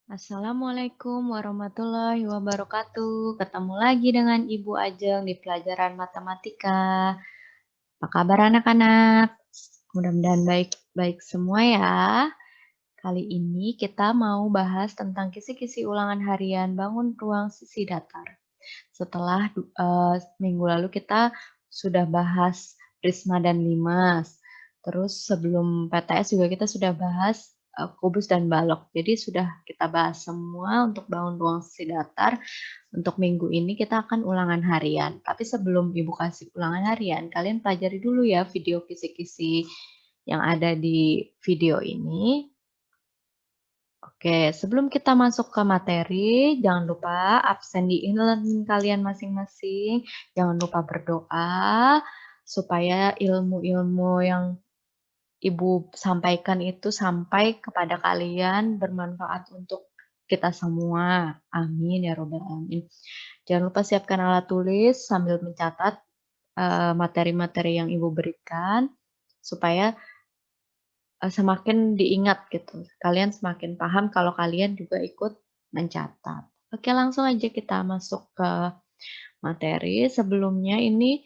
Assalamualaikum warahmatullahi wabarakatuh. Ketemu lagi dengan Ibu Ajeng di pelajaran matematika. Apa kabar anak-anak? Mudah-mudahan baik-baik semua ya. Kali ini kita mau bahas tentang kisi-kisi ulangan harian bangun ruang sisi datar. Setelah minggu lalu kita sudah bahas Prisma dan Limas. Terus sebelum PTS juga kita sudah bahas kubus dan balok. Jadi sudah kita bahas semua untuk bangun ruang sisi datar. Untuk minggu ini kita akan ulangan harian. Tapi sebelum Ibu kasih ulangan harian, kalian pelajari dulu ya video kisi-kisi yang ada di video ini. Oke, sebelum kita masuk ke materi, jangan lupa absen di e-learning kalian masing-masing. Jangan lupa berdoa supaya ilmu-ilmu yang Ibu sampaikan itu sampai kepada kalian, bermanfaat untuk kita semua. Amin ya robbal alamin. Jangan lupa siapkan alat tulis sambil mencatat materi-materi yang Ibu berikan supaya semakin diingat gitu. Kalian semakin paham kalau kalian juga ikut mencatat. Oke, langsung aja kita masuk ke materi. Sebelumnya ini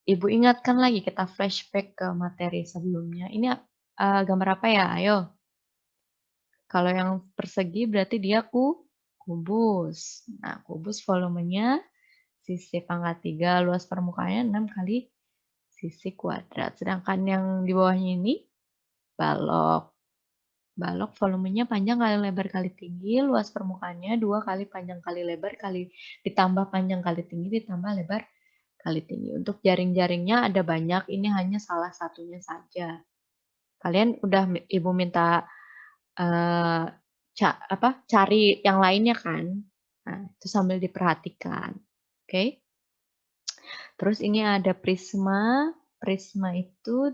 Ibu ingatkan lagi, kita flashback ke materi sebelumnya. Ini gambar apa ya? Ayo. Kalau yang persegi berarti dia kubus. Nah, kubus volumenya sisi pangkat 3, luas permukaannya 6 kali sisi kuadrat. Sedangkan yang di bawahnya ini balok. Balok volumenya panjang kali lebar kali tinggi, luas permukaannya 2 kali panjang kali lebar kali ditambah panjang kali tinggi ditambah lebar kali tinggi. Untuk jaring-jaringnya ada banyak, ini hanya salah satunya saja. Kalian udah Ibu minta cari yang lainnya kan? Nah, itu sambil diperhatikan. Oke. Terus ini ada prisma. Prisma itu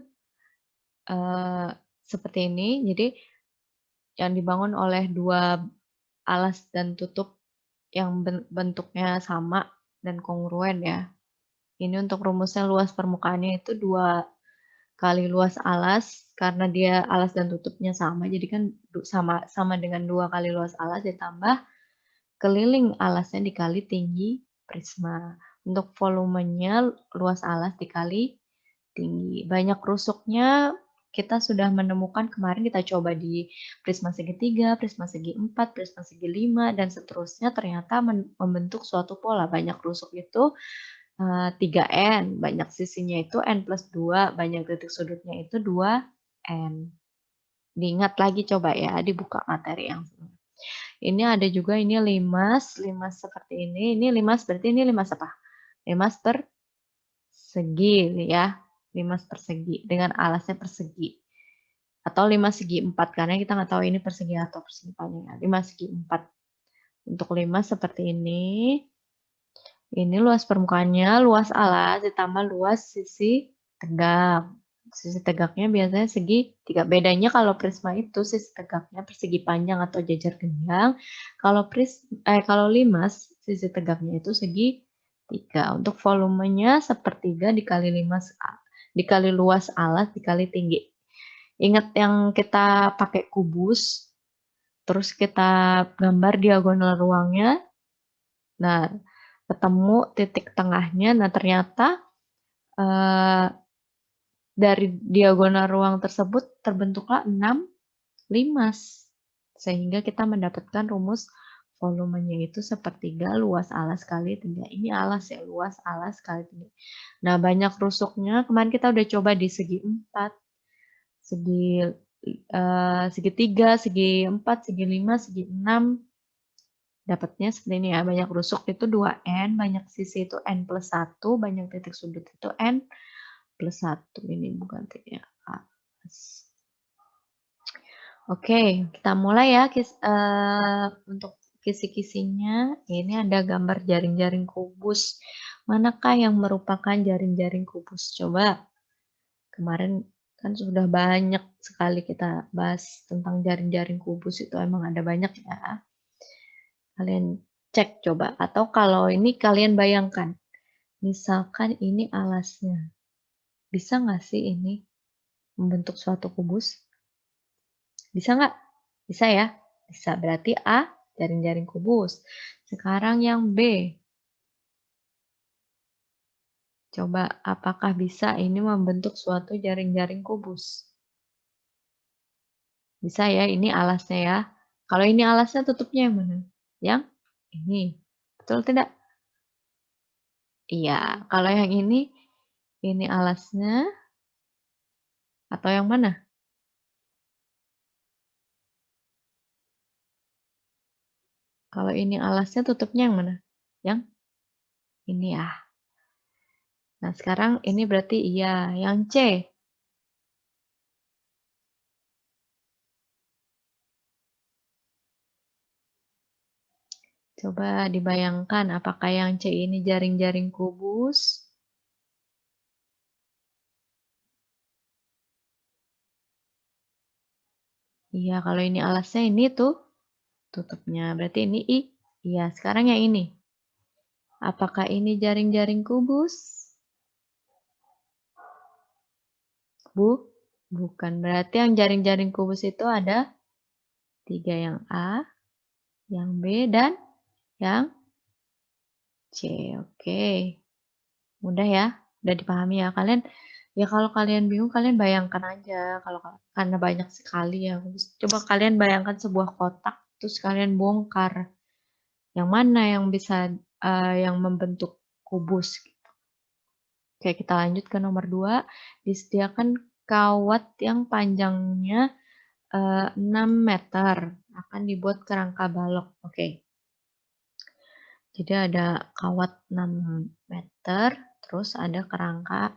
seperti ini. Jadi yang dibangun oleh dua alas dan tutup yang bentuknya sama dan kongruen ya. Ini untuk rumusnya luas permukaannya itu 2 kali luas alas, karena dia alas dan tutupnya sama, jadi kan sama dengan 2 kali luas alas ditambah keliling alasnya dikali tinggi prisma. Untuk volumenya luas alas dikali tinggi. Banyak rusuknya kita sudah menemukan kemarin, kita coba di prisma segitiga, prisma segi 4, prisma segi 5, dan seterusnya ternyata membentuk suatu pola. Banyak rusuk itu 3N, banyak sisinya itu N+2, banyak titik sudutnya itu 2N. Diingat lagi coba ya, dibuka materi yang sebelumnya. Ini ada juga ini limas, limas seperti ini limas berarti ini limas apa? Limas persegi ya, limas persegi dengan alasnya persegi. Atau limas segi 4 karena kita nggak tahu ini persegi atau persegi panjang. Limas segi 4. Untuk limas seperti ini. Ini luas permukaannya, luas alas ditambah luas sisi tegak. Sisi tegaknya biasanya segi 3. Bedanya kalau prisma itu sisi tegaknya persegi panjang atau jajar genjang. Kalau limas sisi tegaknya itu segi 3. Untuk volumenya sepertiga dikali limas dikali luas alas dikali tinggi. Ingat yang kita pakai kubus, terus kita gambar diagonal ruangnya. Nah, ketemu titik tengahnya. Nah, ternyata dari diagonal ruang tersebut terbentuklah 6 limas. Sehingga kita mendapatkan rumus volumenya itu sepertiga luas alas kali tinggi. Ini alas ya, luas alas kali tinggi. Nah, banyak rusuknya. Kemarin kita udah coba di segi 4, segi 3, segi 4, segi 5, segi 6. Dapatnya seperti ini ya, banyak rusuk itu 2N, banyak sisi itu N+1, banyak titik sudut itu N+1. Ini bukan titiknya. Oke, kita mulai ya untuk kisi-kisinya. Ini ada gambar jaring-jaring kubus. Manakah yang merupakan jaring-jaring kubus? Coba, kemarin kan sudah banyak sekali kita bahas tentang jaring-jaring kubus, itu emang ada banyak ya. Kalian cek coba. Atau kalau ini kalian bayangkan, misalkan ini alasnya. Bisa nggak sih ini membentuk suatu kubus? Bisa nggak? Bisa ya? Bisa, berarti A, jaring-jaring kubus. Sekarang yang B. Coba, apakah bisa ini membentuk suatu jaring-jaring kubus? Bisa ya, ini alasnya ya. Kalau ini alasnya tutupnya yang mana? Yang ini. Betul tidak? Iya, kalau yang ini alasnya atau yang mana? Kalau ini alasnya tutupnya yang mana? Yang ini ya. Nah, sekarang ini berarti iya. Yang C. Coba dibayangkan apakah yang C ini jaring-jaring kubus? Iya, kalau ini alasnya ini tuh tutupnya. Berarti ini I. Iya, sekarang yang ini. Apakah ini jaring-jaring kubus? Bukan. Berarti yang jaring-jaring kubus itu ada 3, yang A, yang B, dan yang C. Oke. Mudah ya. Udah dipahami ya. Kalau kalian bingung, kalian bayangkan aja. Karena banyak sekali ya. Coba kalian bayangkan sebuah kotak, terus kalian bongkar. Yang mana yang bisa yang membentuk kubus. Oke, kita lanjut ke nomor 2. Disediakan kawat yang panjangnya 6 meter. Akan dibuat kerangka balok. Oke. Jadi ada kawat 6 meter, terus ada kerangka.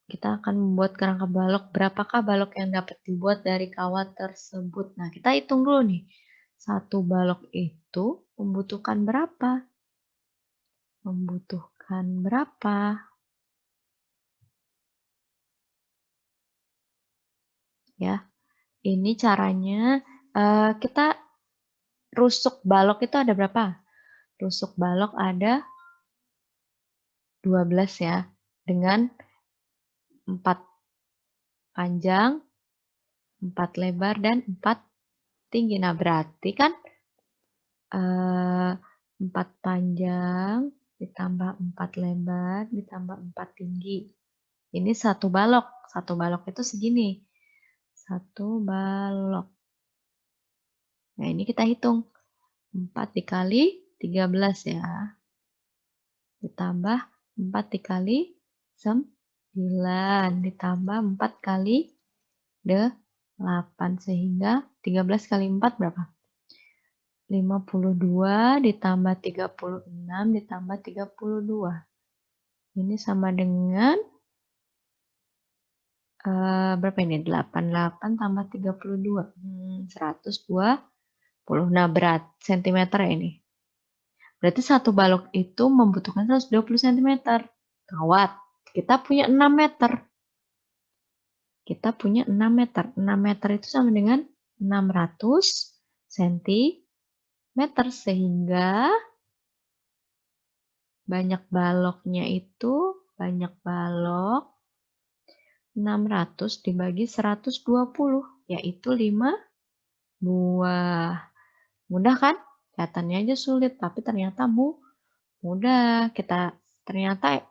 Kita akan membuat kerangka balok. Berapakah balok yang dapat dibuat dari kawat tersebut? Nah, kita hitung dulu nih. Satu balok itu membutuhkan berapa? Membutuhkan berapa? Ya, ini caranya kita rusuk balok itu ada berapa? Rusuk balok ada 12 ya, dengan 4 panjang, 4 lebar, dan 4 tinggi. Nah, berarti kan 4 panjang ditambah 4 lebar ditambah 4 tinggi. Ini satu balok. Satu balok itu segini. Satu balok. Nah, ini kita hitung. 4 dikali 13 ya. Ditambah 4 dikali 9. Ditambah 4 kali 8. Sehingga 13 kali 4 berapa? 52 ditambah 36 ditambah 32. Ini sama dengan berapa ini? 88 tambah 32. 120. Nah, berat sentimeter ya ini. Berarti satu balok itu membutuhkan 120 cm. Gawat. Kita punya 6 meter. Kita punya 6 meter. 6 meter itu sama dengan 600 cm. Sehingga banyak baloknya itu, banyak balok 600 dibagi 120, yaitu 5 buah. Mudah kan? Kelihatannya aja sulit, tapi ternyata mudah. Ternyata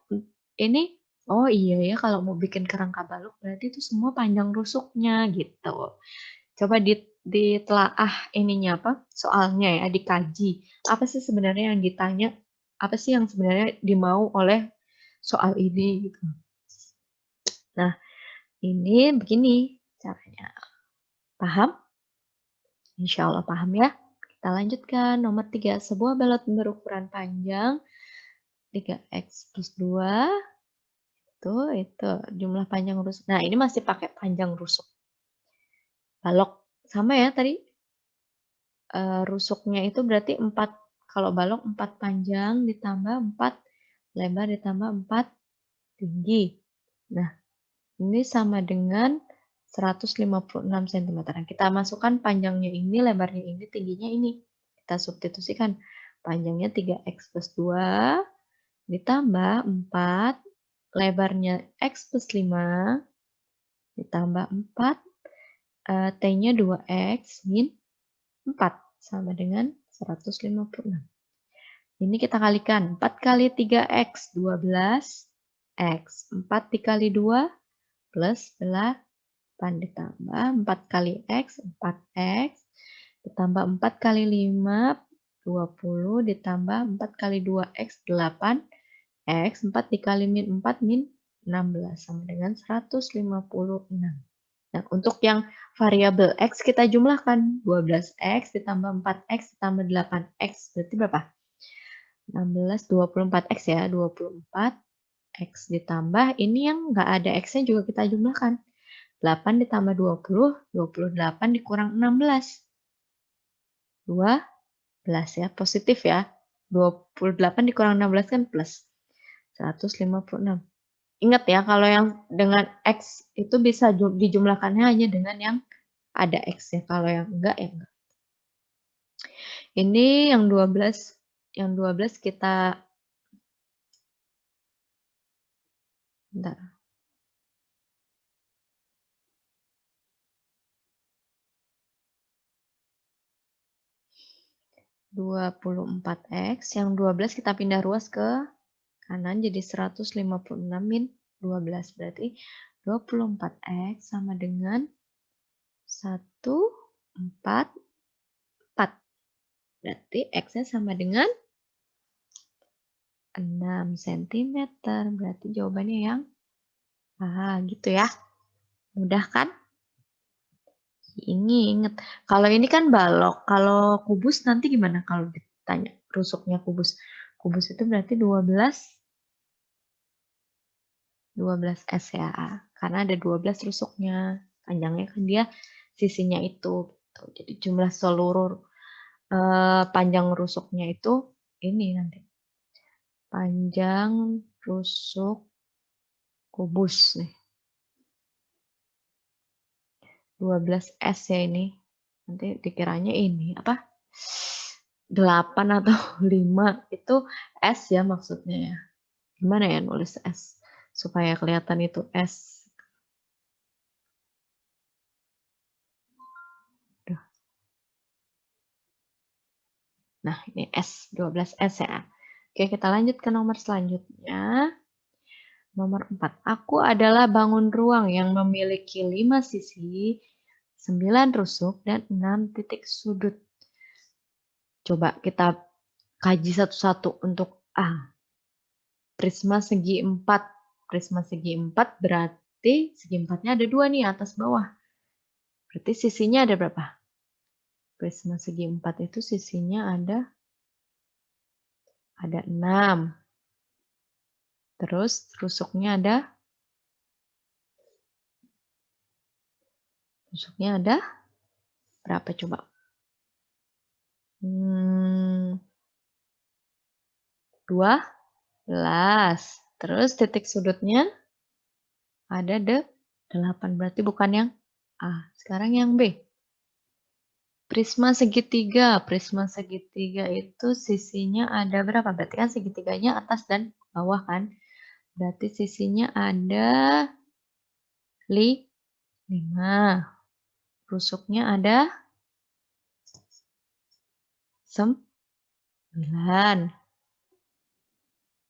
ini, oh iya ya, kalau mau bikin kerangka balok berarti itu semua panjang rusuknya gitu. Coba ditelaah ininya apa? Soalnya ya, dikaji. Apa sih sebenarnya yang ditanya? Apa sih yang sebenarnya dimau oleh soal ini gitu. Nah, ini begini caranya. Paham? Insya Allah paham ya. Kita lanjutkan. Nomor 3. Sebuah balok berukuran panjang 3x plus 2. Itu jumlah panjang rusuk. Nah, ini masih pakai panjang rusuk. Balok. Sama ya tadi. Rusuknya itu berarti 4. Kalau balok 4 panjang ditambah 4 lebar ditambah 4 tinggi. Nah, ini sama dengan 156 cm. Kita masukkan panjangnya ini, lebarnya ini, tingginya ini. Kita substitusikan. Panjangnya 3x plus 2 ditambah 4, lebarnya x plus 5 ditambah 4, T-nya 2X min 4 sama dengan 156. Ini kita kalikan. 4 kali 3X, 12X. 4 dikali 2 plus 8 ditambah 4 kali X, 4X. Ditambah 4 kali 5, 20. Ditambah 4 kali 2X, 8X. 4 dikali min 4, min 16. Sama dengan 156. Nah, untuk yang variabel X kita jumlahkan. 12X ditambah 4X ditambah 8X. Berarti berapa? 16, 24X ya. 24X ditambah. Ini yang nggak ada X-nya juga kita jumlahkan. 8 ditambah 20. 28 dikurang 16. 12 ya. Positif ya. 28 dikurang 16 kan plus. 156. Ingat ya, kalau yang dengan X itu bisa dijumlahkannya hanya dengan yang ada X ya. Kalau yang enggak ya enggak. Ini yang 12 kita bentar. (24X). Yang 12 kita pindah ruas ke kanan jadi 156 min 12. Berarti 24X sama dengan 144. Berarti X-nya sama dengan 6 cm. Berarti jawabannya yang gitu ya. Mudah kan? Ini inget. Kalau ini kan balok. Kalau kubus nanti gimana kalau ditanya rusuknya kubus? Kubus itu berarti 12S ya. Karena ada 12 rusuknya. Panjangnya kan dia sisinya itu. Jadi jumlah seluruh panjang rusuknya itu ini nanti. Panjang rusuk kubus nih. 12S ya ini. Nanti dikiranya ini apa? 8 atau 5 itu S ya maksudnya ya. Gimana ya nulis S supaya kelihatan itu S. Nah, ini S, 12S ya. Oke, kita lanjut ke nomor selanjutnya. Nomor 4. Aku adalah bangun ruang yang memiliki 5 sisi, 9 rusuk, dan 6 titik sudut. Coba kita kaji satu-satu untuk A. Prisma segi 4. Prisma segi 4 berarti segi 4-nya ada 2 nih atas bawah. Berarti sisinya ada berapa? Prisma segi 4 itu sisinya ada 6. Terus rusuknya ada berapa coba? 12. Terus titik sudutnya ada 8. Berarti bukan yang A. Sekarang yang B. Prisma segitiga. Prisma segitiga itu sisinya ada berapa? Berarti kan segitiganya atas dan bawah kan? Berarti sisinya ada 5. Rusuknya ada 9.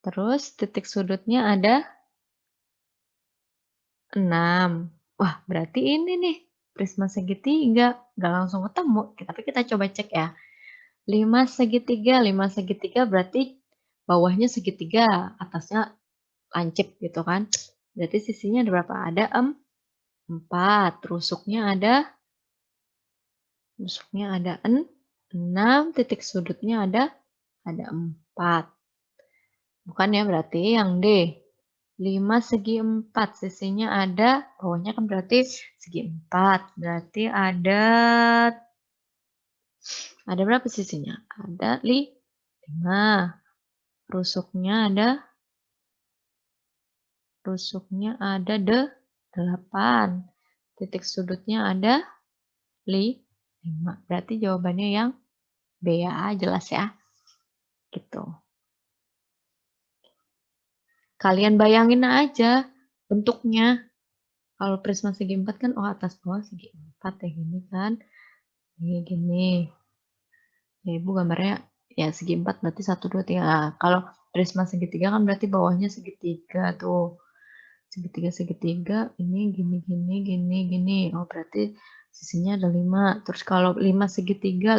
Terus titik sudutnya ada 6. Wah, berarti ini nih. Prisma segitiga. Nggak langsung ketemu. Tapi kita coba cek ya. 5 segitiga berarti bawahnya segitiga, atasnya lancip gitu kan. Berarti sisinya ada berapa? Ada 4. Rusuknya ada 6. Titik sudutnya ada 4. Bukan ya, berarti yang D. 5 segi 4. Sisinya ada, bawahnya kan berarti segi 4. Berarti ada berapa sisinya? Ada 5. Rusuknya ada 8. Titik sudutnya ada 5. Berarti jawabannya yang B ya, jelas ya. Gitu. Kalian bayangin aja bentuknya. Kalau prisma segi 4 kan, oh atas bawah segi 4 ya, gini kan. Ini gini. Ya, Ibu gambarnya ya segi 4 berarti 1, 2, 3. Nah, kalau prisma segitiga kan berarti bawahnya segitiga tuh. Segitiga, ini gini, gini, gini, gini. Oh, berarti sisinya ada 5. Terus kalau 5 segitiga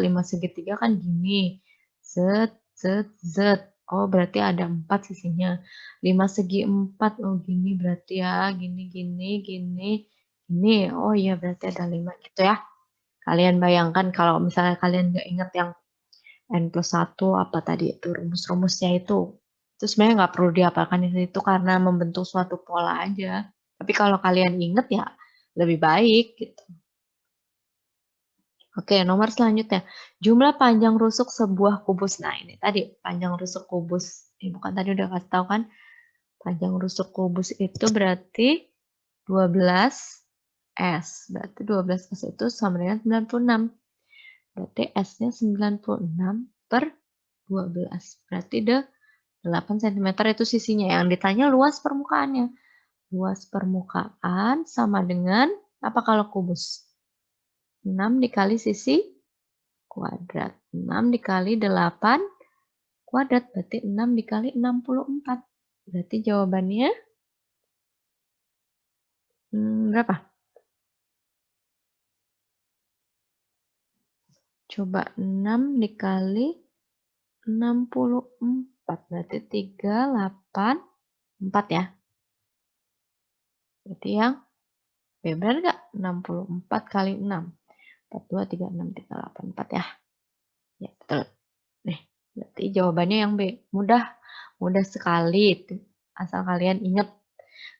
kan gini. Zet, zet, zet. Oh, berarti ada 4 sisinya. 5 segi 4. Oh, gini berarti ya. Gini, gini, gini, gini. Oh iya, berarti ada 5 gitu ya. Kalian bayangkan kalau misalnya kalian nggak ingat yang N+1 apa tadi itu rumus-rumusnya itu. Itu sebenarnya nggak perlu dihafalkan itu karena membentuk suatu pola aja. Tapi kalau kalian inget ya lebih baik gitu. Oke, nomor selanjutnya. Jumlah panjang rusuk sebuah kubus. Nah, ini tadi panjang rusuk kubus. Ini bukan tadi udah kasih tahu kan? Panjang rusuk kubus itu berarti 12 S. Berarti 12 S itu sama dengan 96. Berarti S-nya 96 per 12. Berarti 8 cm itu sisinya. Yang ditanya luas permukaannya. Luas permukaan sama dengan, apa kalau kubus? 6 dikali sisi kuadrat. 6 dikali 8 kuadrat. Berarti 6 dikali 64. Berarti jawabannya berapa? Coba 6 dikali 64. Berarti 384 ya. Berarti yang B benar nggak? 64 kali 6. 42, 36, 384 ya. Ya, betul. Nih, berarti jawabannya yang B. Mudah, mudah sekali. Asal kalian ingat.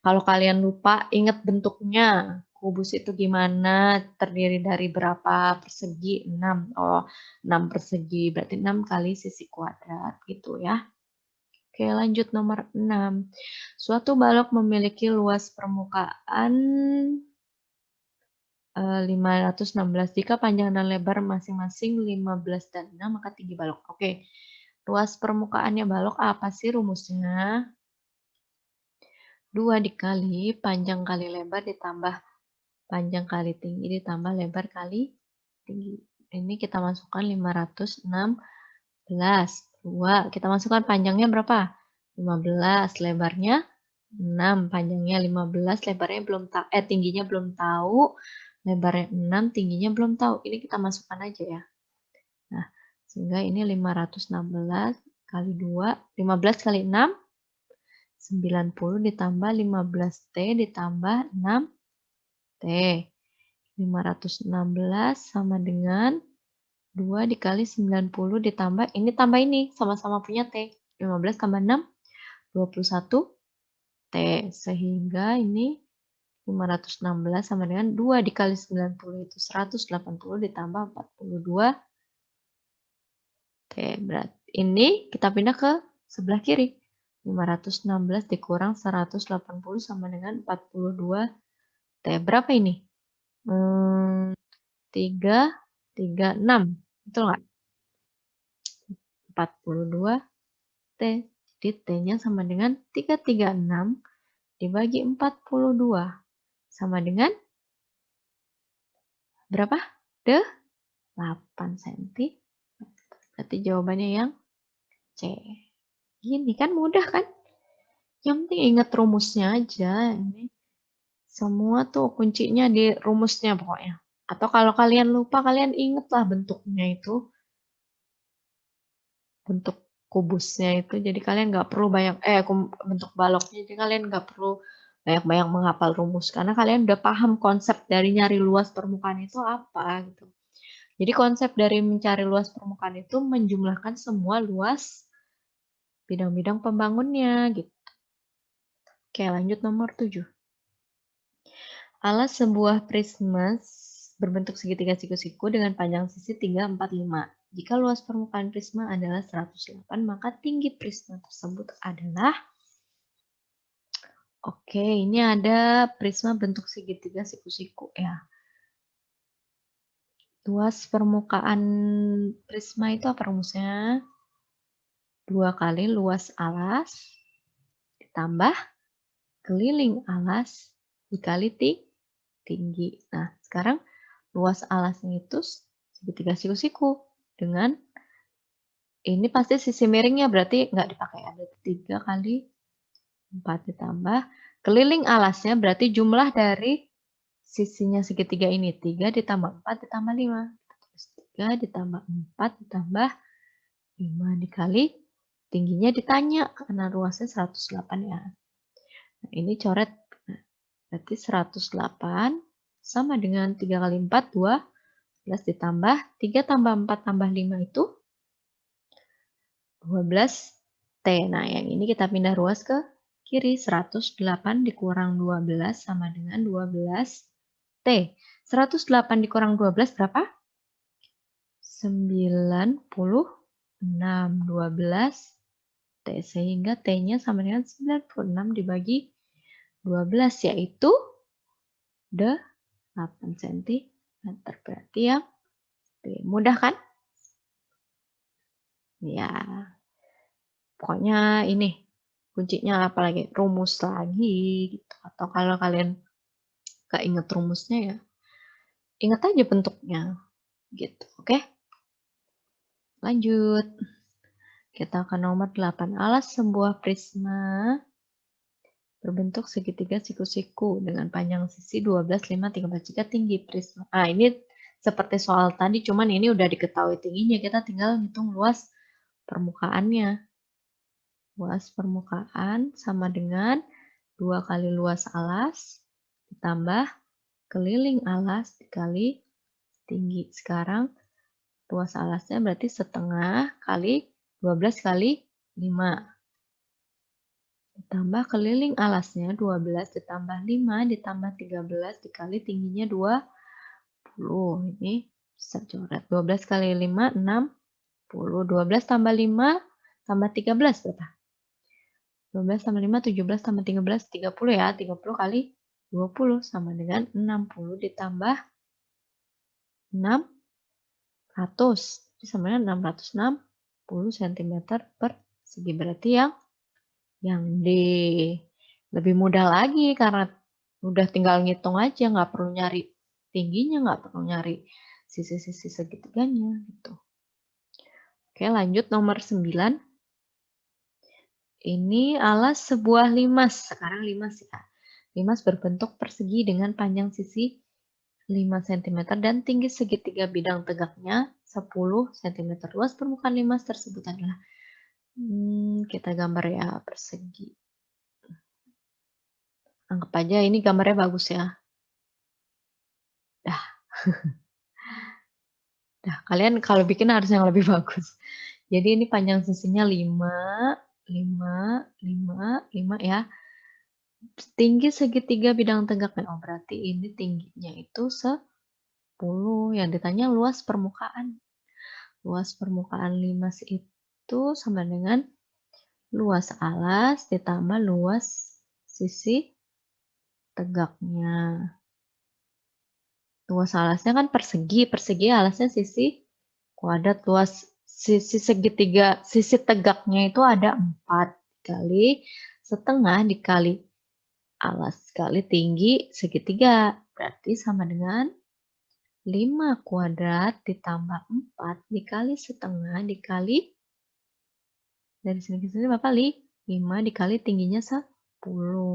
Kalau kalian lupa, ingat bentuknya. Kubus itu gimana? Terdiri dari berapa persegi? 6. Oh, 6 persegi. Berarti 6 kali sisi kuadrat gitu ya. Oke, lanjut nomor 6. Suatu balok memiliki luas permukaan 516. Jika panjang dan lebar masing-masing 15 dan 6, maka tinggi balok. Oke, luas permukaannya balok apa sih rumusnya? 2 dikali panjang kali lebar ditambah panjang kali tinggi ditambah lebar kali tinggi. Ini kita masukkan 516. 2, kita masukkan panjangnya berapa? 15, lebarnya 6, panjangnya 15, lebarnya belum tahu, tingginya belum tahu, lebarnya 6, tingginya belum tahu. Ini kita masukkan aja ya. Nah, sehingga ini 516 kali 2, 15 kali 6, 90 ditambah 15T ditambah 6T. 516 sama dengan 2 dikali 90 ditambah, ini tambah ini, sama-sama punya T. 15 tambah 6, 21 T. Sehingga ini 516 sama dengan 2 dikali 90 itu 180 ditambah 42 T. Berarti ini kita pindah ke sebelah kiri. 516 dikurang 180 sama dengan 42 T. Berapa ini? 336. Betul nggak? 42 T. Jadi T-nya sama dengan 336 dibagi 42. Sama dengan berapa? 8 cm. Berarti jawabannya yang C. Gini kan mudah kan? Yang penting ingat rumusnya aja. Ini semua tuh kuncinya di rumusnya pokoknya. Atau kalau kalian lupa, kalian ingatlah bentuknya itu. Bentuk kubusnya itu. Jadi kalian nggak perlu banyak, bentuk baloknya. Jadi kalian nggak perlu banyak-banyak menghafal rumus. Karena kalian udah paham konsep dari nyari luas permukaan itu apa gitu. Jadi konsep dari mencari luas permukaan itu menjumlahkan semua luas bidang-bidang pembangunnya gitu. Oke, lanjut nomor 7. Alas sebuah prisma berbentuk segitiga siku-siku dengan panjang sisi 3, 4, 5. Jika luas permukaan prisma adalah 108, maka tinggi prisma tersebut adalah, oke, ini ada prisma bentuk segitiga siku-siku ya. Luas permukaan prisma itu apa rumusnya? 2 kali luas alas ditambah keliling alas dikali tinggi. Nah, sekarang luas alasnya itu segitiga siku-siku dengan ini pasti sisi miringnya berarti nggak dipakai. Ada 3 kali 4 ditambah keliling alasnya berarti jumlah dari sisinya segitiga ini 3 ditambah 4 ditambah 5. Terus 3 ditambah 4 ditambah 5 dikali tingginya ditanya karena luasnya 108 ya. Nah, ini coret. Nah, berarti 108 sama dengan 3 kali 4 12 ditambah 3 tambah 4 tambah 5 itu 12T. Nah, yang ini kita pindah ruas ke kiri. 108 dikurang 12 sama dengan 12T. 108 dikurang 12 berapa? 96. 12T. Sehingga T-nya sama dengan 96 dibagi 12, yaitu 8 cm. Berarti yang B. Mudah kan? Ya. Pokoknya ini kuncinya apalagi rumus lagi gitu. Atau kalau kalian gak inget rumusnya ya inget aja bentuknya gitu. Oke, lanjut kita ke nomor 8. Alas sebuah prisma berbentuk segitiga siku-siku dengan panjang sisi 12, 5, 13 jika tinggi prisma. Nah, ini seperti soal tadi, cuman ini udah diketahui tingginya, kita tinggal hitung luas permukaannya. Luas permukaan sama dengan 2 kali luas alas ditambah keliling alas dikali tinggi. Sekarang luas alasnya berarti setengah kali 12 kali 5. Ditambah keliling alasnya 12 ditambah 5 ditambah 13 dikali tingginya 20. Ini bisa coret. 12 kali 5, 60. 12 tambah 5 tambah 13 berapa? 12 tambah 5, 17 tambah 13, 30 ya. 30 kali 20 sama dengan 60 ditambah 600. Jadi sama dengan 660 cm persegi. Berarti yang D. Lebih mudah lagi karena udah tinggal ngitung aja. Nggak perlu nyari tingginya, nggak perlu nyari sisi-sisi segitiganya. Gitu. Oke, lanjut nomor 9. Ini alas sebuah limas. Sekarang limas ya. Limas berbentuk persegi dengan panjang sisi 5 cm dan tinggi segitiga bidang tegaknya 10 cm. Luas permukaan limas tersebut adalah kita gambar ya persegi. Anggap aja ini gambarnya bagus ya. Dah. Dah, kalian kalau bikin harus yang lebih bagus. Jadi ini panjang sisinya 5, 5, 5, 5 ya. Tinggi segitiga bidang tegaknya. Oh, berarti ini tingginya itu 10. Yang ditanya luas permukaan. Luas permukaan limas itu sama dengan luas alas ditambah luas sisi tegaknya. Luas alasnya kan persegi. Persegi alasnya sisi kuadrat. Luas sisi segitiga, sisi tegaknya itu ada 4 kali setengah dikali alas kali tinggi segitiga. Berarti sama dengan 5 kuadrat ditambah 4 dikali setengah dikali dari sini ke sini berapa? 5 dikali tingginya 10.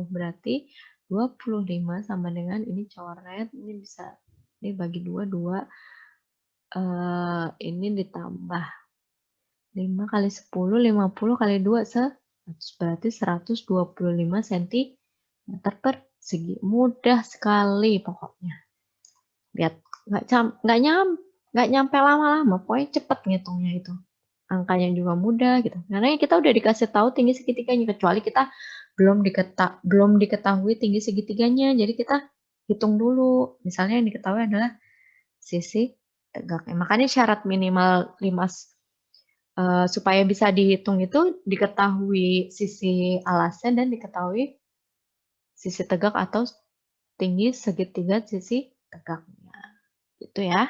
Berarti 25 sama dengan ini coret. Ini bisa ini bagi 2, 2. Ini ditambah 5 kali 10, 50 kali 2, 100. Berarti 125 cm persegi. Mudah sekali pokoknya. Lihat, nggak nyampe lama-lama, pokoknya cepet ngitungnya itu. Angkanya juga mudah gitu. Karena kita udah dikasih tahu tinggi segitiganya, kecuali kita belum diketahui tinggi segitiganya. Jadi kita hitung dulu. Misalnya yang diketahui adalah sisi tegaknya. Makanya syarat minimal limas supaya bisa dihitung itu diketahui sisi alasnya dan diketahui sisi tegak atau tinggi segitiga sisi tegaknya. Gitu ya.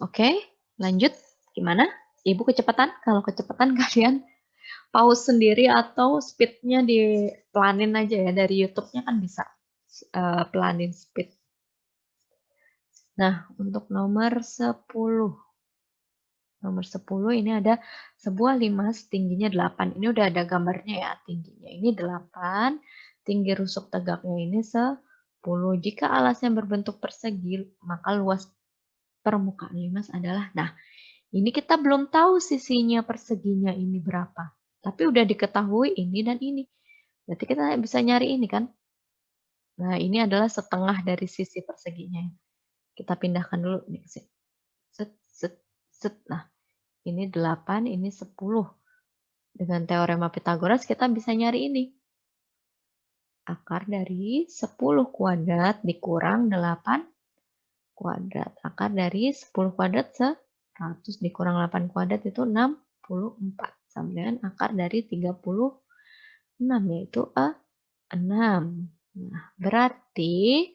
Oke, lanjut. Gimana? Ibu kecepatan? Kalau kecepatan kalian pause sendiri atau speednya dipelanin aja ya. Dari YouTube-nya kan bisa. pelanin speed. Nah, untuk nomor 10. Nomor 10 ini ada sebuah limas tingginya 8. Ini udah ada gambarnya ya, tingginya ini 8. Tinggi rusuk tegaknya ini 10. Jika alasnya berbentuk persegi, maka luas permukaan limas adalah, nah ini kita belum tahu sisinya perseginya ini berapa. Tapi udah diketahui ini dan ini. Berarti kita bisa nyari ini kan. Nah ini adalah setengah dari sisi perseginya. Kita pindahkan dulu nih ke sini. Set, set, set. Nah ini 8, ini 10. Dengan teorema Pythagoras kita bisa nyari ini. Akar dari 10 kuadrat dikurang 8 kuadrat. Akar dari 10 kuadrat 100 dikurang 8 kuadrat itu 64. Sama dengan akar dari 36 yaitu 6. Nah, berarti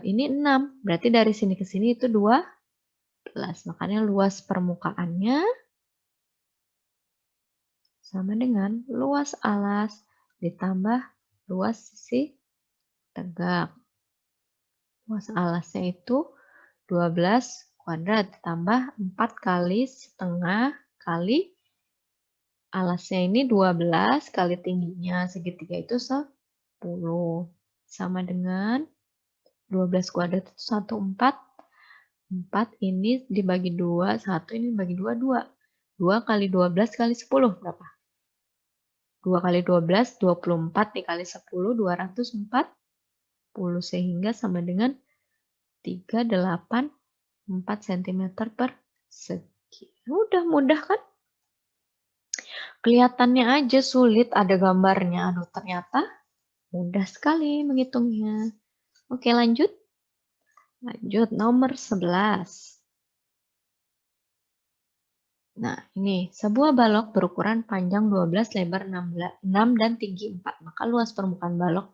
ini 6. Berarti dari sini ke sini itu 12. Makanya luas permukaannya sama dengan luas alas ditambah luas sisi tegak. Luas alasnya itu 12 kuadrat ditambah 4 kali setengah kali alasnya ini 12 kali tingginya segitiga itu 10. Sama dengan 12 kuadrat itu 14. 4 ini dibagi 2, 1 ini dibagi 2, 2. 2 kali 12 kali 10 berapa? 2 kali 12, 24 dikali 10, 240. Sehingga sama dengan 384 cm persegi. Udah mudah kan? Kelihatannya aja sulit, ada gambarnya. Aduh, ternyata mudah sekali menghitungnya. Oke, lanjut. Lanjut, nomor 11. Nah, ini sebuah balok berukuran panjang 12, lebar 6 dan tinggi 4. Maka luas permukaan balok,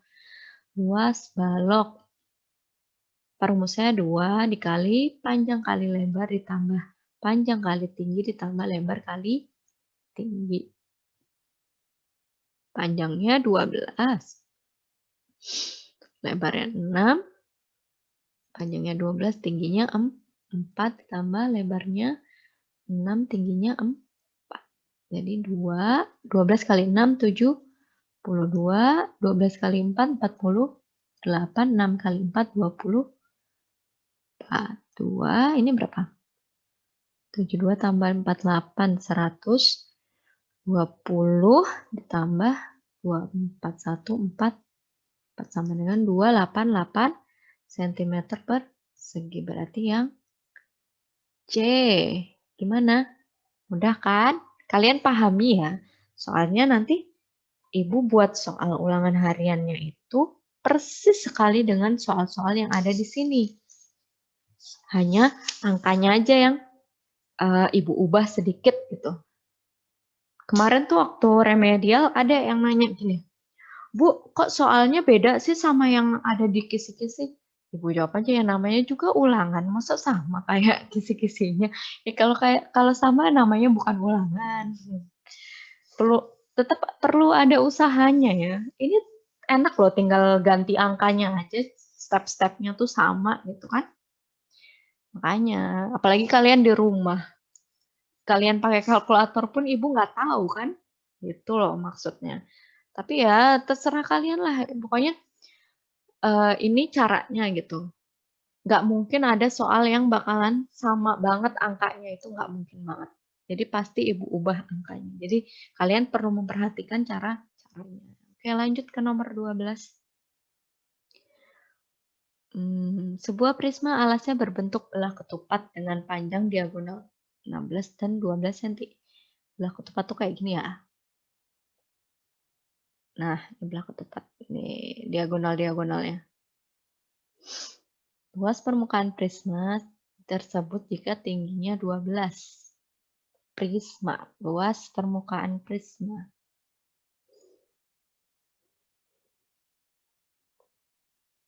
perumusnya 2 dikali panjang kali lebar ditambah panjang kali tinggi ditambah lebar kali tinggi. Panjangnya 12. Lebarnya 6. Panjangnya 12, tingginya 4 ditambah lebarnya 6, tingginya 4. Jadi 12 kali 6, 72. 12 kali 4, 48. 6 kali 4, 24. 2, ini berapa? 72 tambah 48, 120 ditambah 24, 4 sama dengan 288 cm persegi. Berarti yang C. Gimana? Mudah kan? Kalian pahami ya. Soalnya nanti Ibu buat soal ulangan hariannya itu persis sekali dengan soal-soal yang ada di sini. Hanya angkanya aja yang Ibu ubah sedikit gitu. Kemarin tuh waktu remedial ada yang nanya gini, Bu, kok soalnya beda sih sama yang ada di kisi-kisi? Ibu jawab aja yang namanya juga ulangan, masa sama kayak kisi-kisinya? Ya kalau sama namanya bukan ulangan. Tetap perlu ada usahanya ya. Ini enak loh, tinggal ganti angkanya aja, step-stepnya tuh sama gitu kan. Makanya, apalagi kalian di rumah, kalian pakai kalkulator pun ibu nggak tahu kan, gitu loh maksudnya. Tapi ya terserah kalian lah, pokoknya ini caranya gitu. Nggak mungkin ada soal yang bakalan sama banget angkanya, itu nggak mungkin banget. Jadi pasti ibu ubah angkanya. Jadi kalian perlu memperhatikan caranya. Oke, lanjut ke nomor 12. Sebuah prisma alasnya berbentuk belah ketupat dengan panjang diagonal 16 dan 12 cm. Belah ketupat tuh kayak gini ya. Nah, ini belah ketupat. Ini diagonal-diagonalnya. Luas permukaan prisma tersebut jika tingginya 12. Prisma, luas permukaan prisma.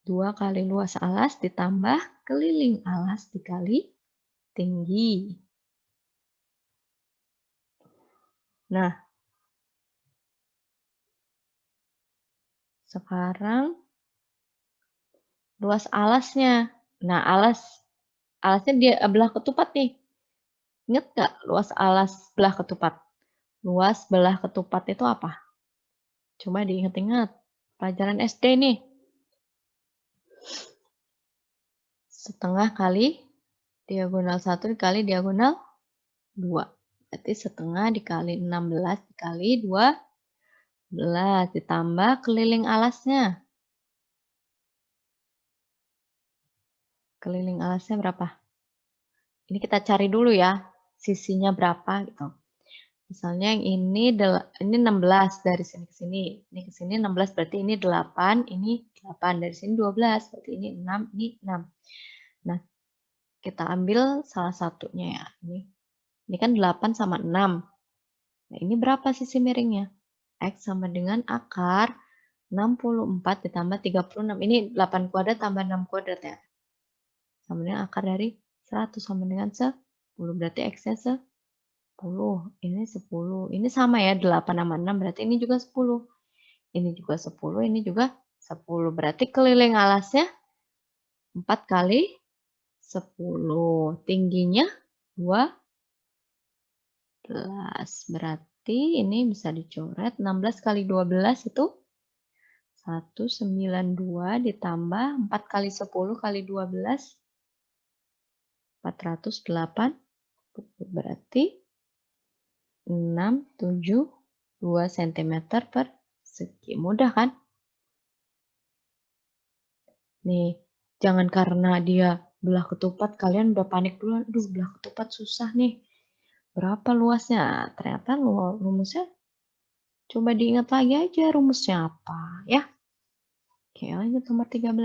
2 kali luas alas ditambah keliling alas dikali tinggi. Nah, sekarang luas alasnya. Nah, alasnya dia belah ketupat nih. Ingat nggak luas alas belah ketupat? Luas belah ketupat itu apa? Coba diingat-ingat. Pelajaran SD nih. Setengah kali diagonal 1 dikali diagonal 2. Berarti setengah dikali 16 dikali 12 ditambah keliling alasnya. Keliling alasnya berapa? Ini kita cari dulu ya, sisinya berapa gitu. Misalnya yang ini 16 dari sini ke sini. Ini ke sini 16 berarti ini 8, ini 8 dari sini 12 berarti ini 6, ini 6. Nah, kita ambil salah satunya ya. Ini kan 8 sama 6. Nah, ini berapa sisi miringnya? X sama dengan akar 64 ditambah 36. Ini 8 kuadrat tambah 6 kuadrat ya. Sama dengan akar dari 100 sama dengan 10. Berarti X-nya 10. Ini 10. Ini sama ya, 8 sama 6 berarti ini juga 10. Ini juga 10, ini juga 10. Berarti keliling alasnya 4 kali 10. Tingginya 12. Berarti ini bisa dicoret. 16 kali 12 itu 192 ditambah 4 kali 10 kali 12. 408. Berarti 672 cm persegi. Mudah kan? Nih, jangan karena dia belah ketupat kalian udah panik duluan. Aduh, belah ketupat susah nih. Berapa luasnya? Ternyata rumusnya coba diingat lagi aja rumusnya apa ya. Oke, lanjut nomor 13.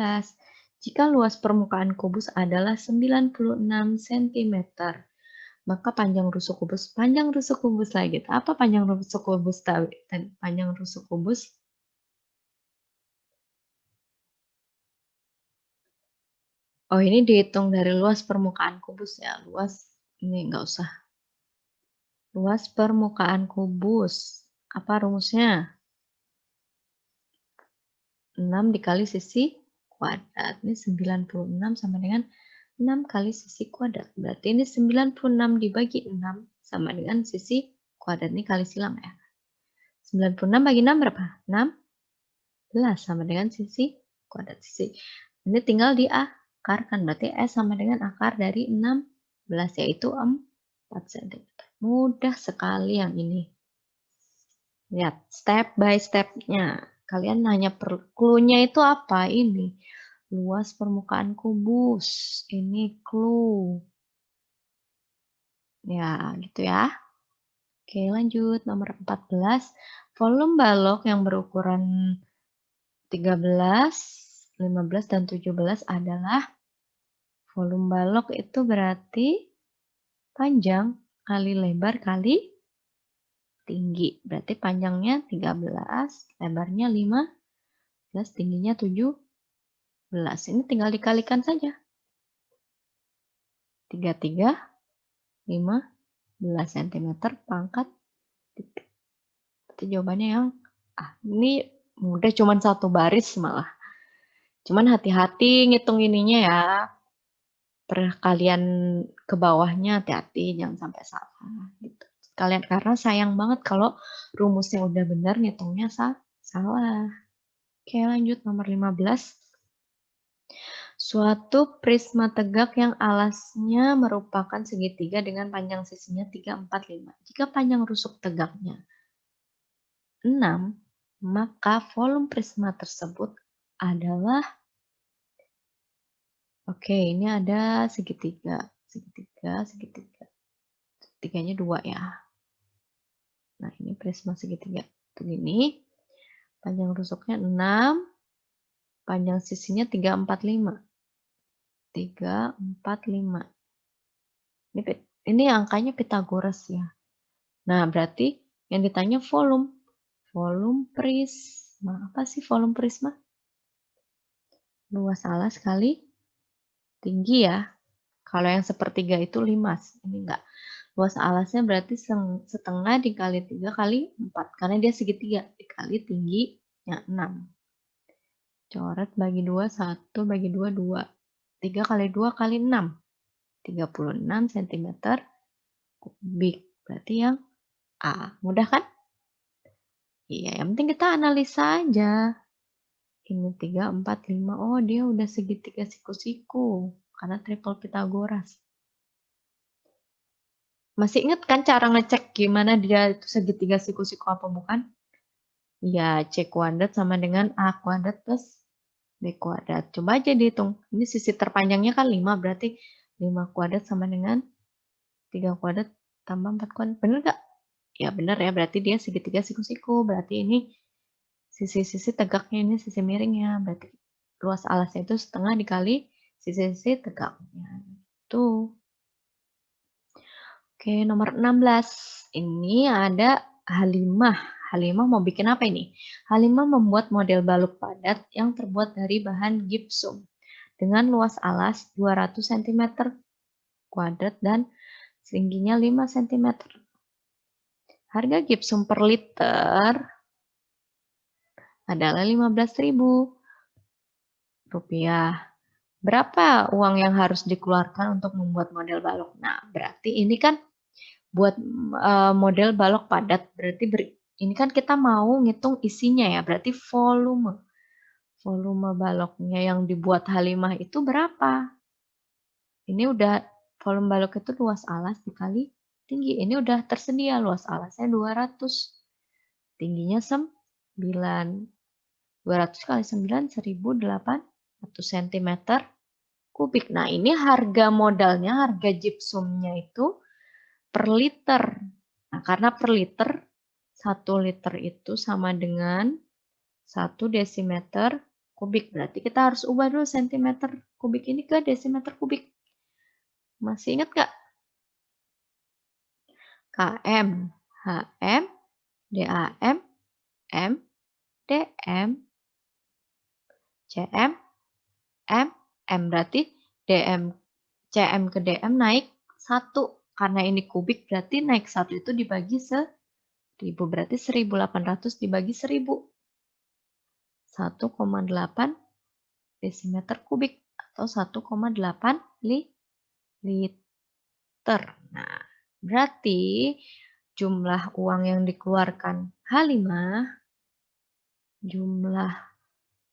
Jika luas permukaan kubus adalah 96 cm, maka panjang rusuk kubus lagi. Apa panjang rusuk kubus tadi? Panjang rusuk kubus oh, ini dihitung dari luas permukaan kubus ya. Luas ini enggak usah. Luas permukaan kubus. Apa rumusnya? 6 dikali sisi kuadrat. Ini 96 sama dengan 6 kali sisi kuadrat. Berarti ini 96 dibagi 6 sama dengan sisi kuadrat. Ini kali silang ya. 96 bagi 6 berapa? 16 sama dengan sisi kuadrat. Ini tinggal diakarkan. Berarti S sama dengan akar dari 16 yaitu 4 cm. Mudah sekali yang ini. Lihat step by step-nya. Kalian hanya clue-nya itu apa? Ini luas permukaan kubus. Ini clue. Ya, gitu ya. Oke, lanjut. Nomor 14. Volume balok yang berukuran 13, 15, dan 17 adalah volume balok itu berarti panjang kali lebar kali tinggi. Berarti panjangnya 13, lebarnya 15, tingginya 17. Ini tinggal dikalikan saja. 33, 15 cm pangkat 3. Berarti jawabannya yang ini mudah, cuman satu baris malah. Cuman hati-hati ngitung ininya ya. Perkalian ke bawahnya hati-hati, jangan sampai salah gitu. Kalian karena sayang banget kalau rumusnya udah benar ngitungnya salah. Oke, lanjut nomor 15. Suatu prisma tegak yang alasnya merupakan segitiga dengan panjang sisinya 3, 4, 5. Jika panjang rusuk tegaknya 6, maka volume prisma tersebut adalah oke, ini ada segitiga. Segitiganya 2 ya. Nah, ini prisma segitiga. Begini. Panjang rusuknya 6. Panjang sisinya 3, 4, 5. 3, 4, 5. Ini angkanya Pythagoras ya. Nah, berarti yang ditanya volume. Volume prisma. Apa sih volume prisma? Luas alas kali tinggi ya. Kalau yang sepertiga itu 5. Ini enggak. Luas alasnya berarti setengah dikali 3 kali 4. Karena dia segitiga. Dikali tingginya 6. Coret bagi 2, 1 bagi 2, 2. 3 kali 2 kali 6. 36 cm kubik. Berarti yang A. Mudah kan? Iya, yang penting kita analisa aja. Ini 3, 4, 5. Oh, dia udah segitiga siku-siku. Karena triple Pythagoras. Masih ingat kan cara ngecek gimana dia itu segitiga siku-siku apa bukan? Ya, C kuadrat sama dengan A kuadrat plus B kuadrat. Coba aja dihitung. Ini sisi terpanjangnya kan 5, berarti 5 kuadrat sama dengan 3 kuadrat tambah 4 kuadrat. Bener nggak? Ya bener ya, berarti dia segitiga siku-siku. Berarti ini sisi-sisi tegaknya, ini sisi miringnya. Berarti luas alasnya itu setengah dikali sisi-sisi tegaknya. Tuh. Oke, nomor 16. Ini ada Halimah. Halimah mau bikin apa ini? Halimah membuat model balok padat yang terbuat dari bahan gipsum dengan luas alas 200 cm kuadrat dan tingginya 5 cm. Harga gipsum per liter adalah Rp15.000. Berapa uang yang harus dikeluarkan untuk membuat model balok? Nah, berarti ini kan buat model balok padat, berarti ini kan kita mau ngitung isinya ya, berarti volume baloknya yang dibuat Halimah itu berapa? Ini udah volume balok itu luas alas dikali tinggi. Ini udah tersedia luas alasnya 200. Tingginya 9. 200 kali 9 1.800 cm kubik. Nah, ini harga modalnya, harga gypsumnya itu per liter. Nah, karena per liter, 1 liter itu sama dengan 1 desimeter kubik. Berarti kita harus ubah dulu sentimeter kubik ini ke desimeter kubik. Masih ingat nggak? KM, HM, DAM, M, DM, CM, M. Berarti DM, CM ke DM naik 1. Karena ini kubik berarti naik 1 itu dibagi 1.000. Berarti 1.800 dibagi 1.000. 1,8 desimeter kubik atau 1,8 liter. Nah, berarti jumlah uang yang dikeluarkan Halimah, jumlah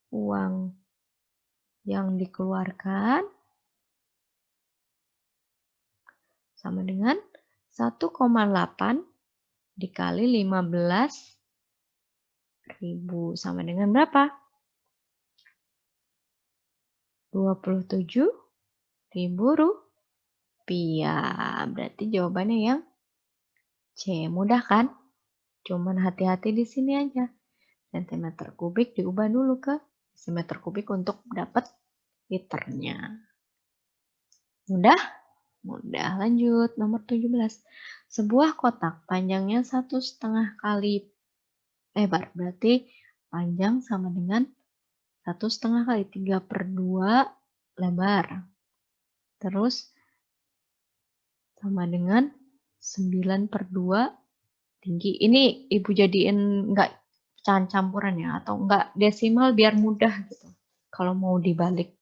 uang yang dikeluarkan sama dengan 1,8 dikali 15.000 sama dengan berapa? 27.000 rupiah. Berarti jawabannya yang C. Mudah kan? Cuman hati-hati di sini aja. Sentimeter kubik diubah dulu ke desimeter kubik untuk dapat liternya. Mudah? Mudah. Lanjut. Nomor 17. Sebuah kotak panjangnya 1,5 kali lebar. Berarti panjang sama dengan 1,5 kali 3/2 lebar. Terus sama dengan 9/2 tinggi. Ini Ibu jadiin enggak pecahan campuran ya, atau enggak desimal biar mudah gitu. Kalau mau dibalik.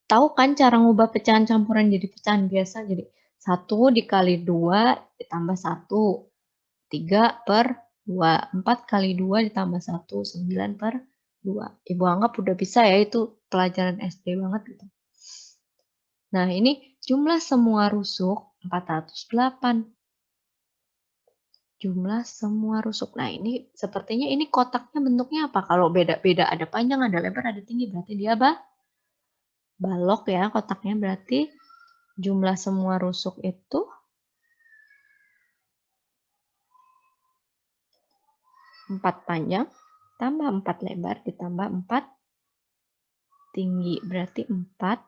Tahu kan cara ngubah pecahan campuran jadi pecahan biasa? Jadi 1 dikali 2 ditambah 1. 3/2. 4 kali 2 ditambah 1. 9/2. Ibu anggap udah bisa ya, itu pelajaran SD banget gitu. Nah, ini jumlah semua rusuk 408. Jumlah semua rusuk. Nah, ini sepertinya ini kotaknya bentuknya apa? Kalau beda-beda, ada panjang, ada lebar, ada tinggi, berarti dia balok ya kotaknya. Berarti jumlah semua rusuk itu 4 panjang tambah 4 lebar ditambah 4 tinggi. Berarti 4.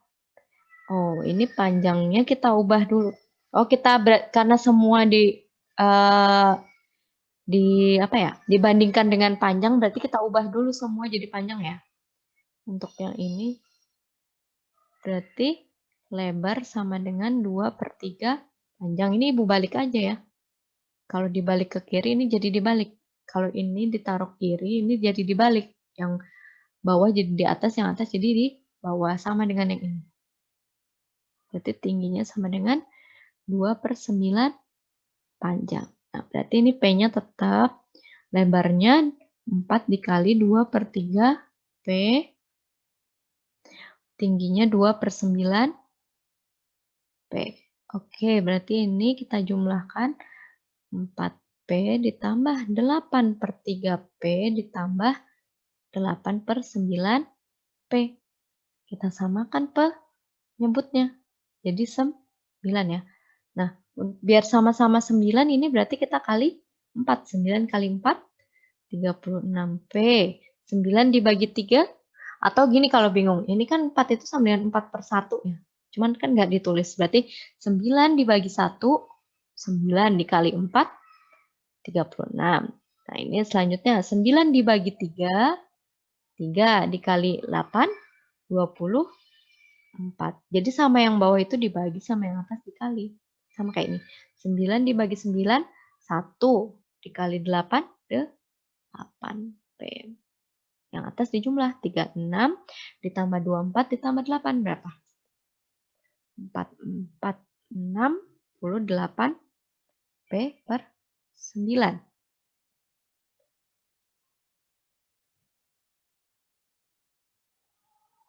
Oh, ini panjangnya kita ubah dulu. Oh, karena semua dibandingkan dengan panjang, berarti kita ubah dulu semua jadi panjang ya. Untuk yang ini berarti lebar sama dengan 2/3 panjang. Ini Ibu balik aja ya. Kalau dibalik ke kiri ini jadi dibalik. Kalau ini ditaruh kiri ini jadi dibalik. Yang bawah jadi di atas, yang atas jadi di bawah, sama dengan yang ini. Berarti tingginya sama dengan 2/9 panjang. Nah, berarti ini P-nya tetap lebarnya 4 dikali 2/3 P, tingginya 2/9 P. Oke, berarti ini kita jumlahkan 4P ditambah 8/3 P ditambah 8/9 P. Kita samakan penyebutnya. Jadi 9 ya. Nah, biar sama-sama 9 ini berarti kita kali 4. 9 kali 4, 36P. 9 dibagi 3, atau gini kalau bingung. Ini kan 4 itu sama dengan 4/1 ya. Cuman kan nggak ditulis. Berarti 9 dibagi 1, 9 dikali 4, 36. Nah, ini selanjutnya 9 dibagi 3, 3 dikali 8, 24. Jadi sama yang bawah itu dibagi sama yang atas dikali. Sama kayak ini. 9 dibagi 9, 1 dikali 8, 8P. Yang atas dijumlah 36 ditambah 24 ditambah 8 berapa? 68 P/9.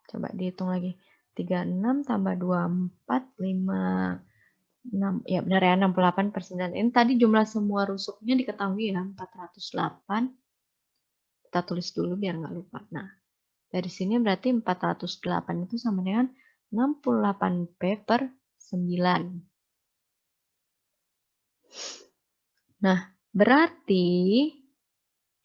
Coba dihitung lagi. 36 tambah 24, 6. Ya benar ya, 68/9. Ini tadi jumlah semua rusuknya diketahui ya, 408. Kita tulis dulu biar nggak lupa. Nah, dari sini berarti 408 itu sama dengan 68P/9. Nah, berarti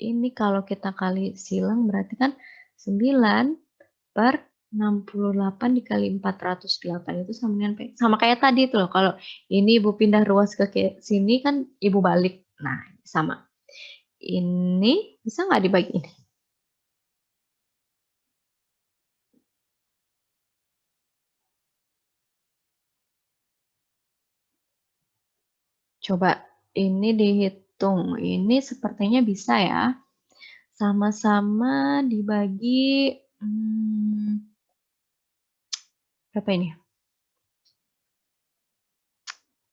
ini kalau kita kali silang berarti kan 9/68 dikali 408 itu sama dengan P. Sama kayak tadi itu loh. Kalau ini Ibu pindah ruas ke sini kan Ibu balik. Nah, sama. Ini bisa nggak dibagi ini? Coba ini dihitung. Ini sepertinya bisa ya. Sama-sama dibagi berapa ini?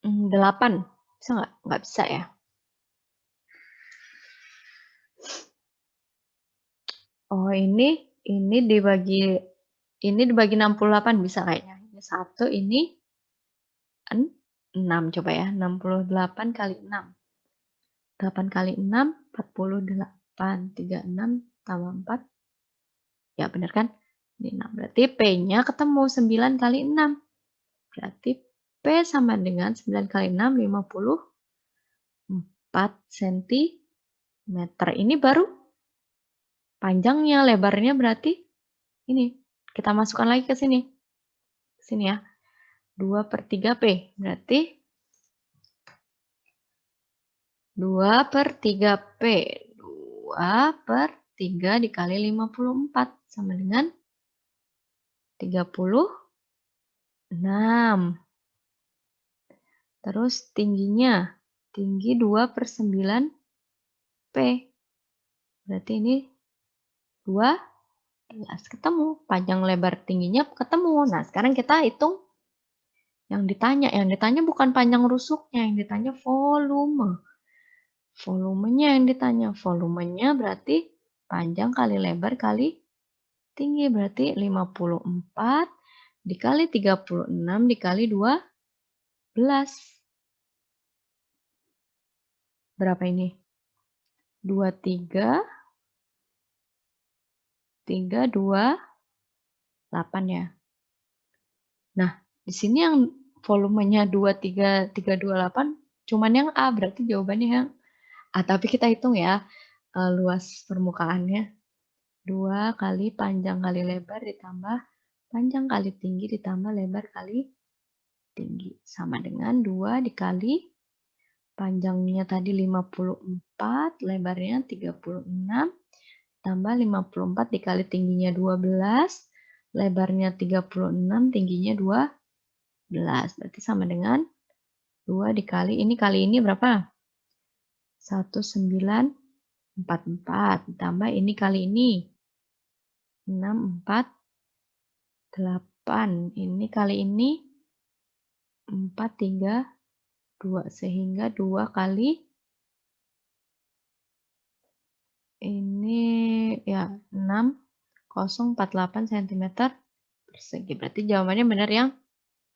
8. Bisa nggak? Nggak bisa ya. Oh, ini dibagi 68 bisa kayaknya. 1 ini 6 coba ya. 68 kali 6. 8 kali 6 48. 36 tambah 4. Ya benar kan? Ini 6. Berarti P-nya ketemu 9 kali 6. Berarti P sama dengan 9 kali 6 54 cm. Ini baru panjangnya, lebarnya berarti ini. Kita masukkan lagi ke sini. Sini ya. 2/3 P. Berarti 2/3 P. 2/3 dikali 54 sama dengan 36. Terus tingginya. Tinggi 2/9 P. Berarti ini 12 ketemu. Panjang lebar tingginya ketemu. Nah, sekarang kita hitung yang ditanya. Yang ditanya bukan panjang rusuknya, yang ditanya volume. Volumenya yang ditanya. Volumenya berarti panjang kali lebar kali tinggi. Berarti 54 dikali 36 dikali 12. Berapa ini? 23, 3, 2, 8 ya. Nah, di sini yang volumenya 23,328 cuman yang A, berarti jawabannya yang A. Tapi kita hitung ya, luas permukaannya. 2 kali panjang kali lebar ditambah panjang kali tinggi ditambah lebar kali tinggi. Sama dengan 2 dikali panjangnya tadi 54, lebarnya 36, tambah 54 dikali tingginya 12, lebarnya 36, tingginya 12. Berarti sama dengan 2 dikali, ini kali ini berapa? 1944, ditambah ini kali ini. 6, 4, 8. Ini kali ini 4, 3, 2. Sehingga 2 kali ini ya 6,048 cm persegi. Berarti jawabannya benar yang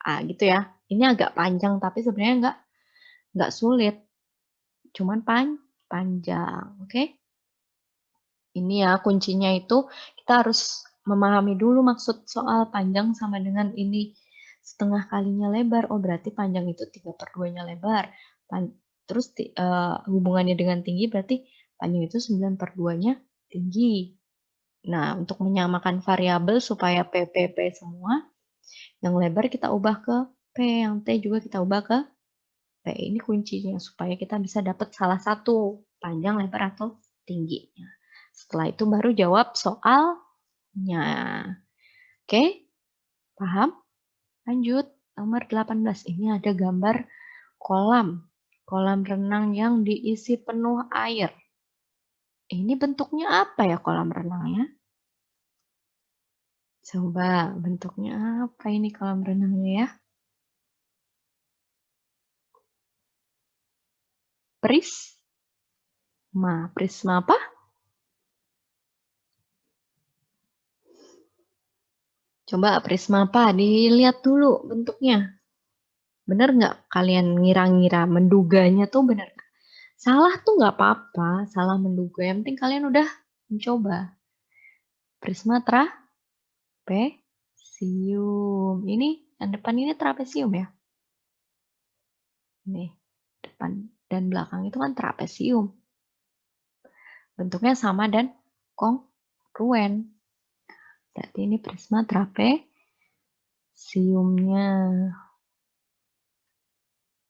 A gitu ya. Ini agak panjang tapi sebenarnya nggak sulit. Cuman panjang. Oke? Ini ya kuncinya itu kita harus memahami dulu maksud soal panjang sama dengan ini setengah kalinya lebar. Oh berarti panjang itu 3/2-nya lebar. Terus hubungannya dengan tinggi berarti panjang itu 9/2-nya tinggi. Nah, untuk menyamakan variabel supaya P, P, P semua, yang lebar kita ubah ke P, yang T juga kita ubah ke P. Ini kuncinya supaya kita bisa dapat salah satu, panjang, lebar, atau tingginya. Setelah itu baru jawab soalnya. Oke, paham? Lanjut, nomor 18. Ini ada gambar kolam. Kolam renang yang diisi penuh air. Ini bentuknya apa ya kolam renangnya? Coba bentuknya apa ini kolam renangnya ya? Prisma. Prisma apa? Coba prisma apa? Dilihat dulu bentuknya. Bener nggak kalian ngira-ngira? Menduganya tuh bener nggak? Salah tuh nggak apa-apa. Salah menduga. Yang penting kalian udah mencoba. Prisma trapesium. Ini yang depan ini trapesium ya? Nih, depan dan belakang itu kan trapesium. Bentuknya sama dan kongruen. Berarti ini prisma trapesiumnya.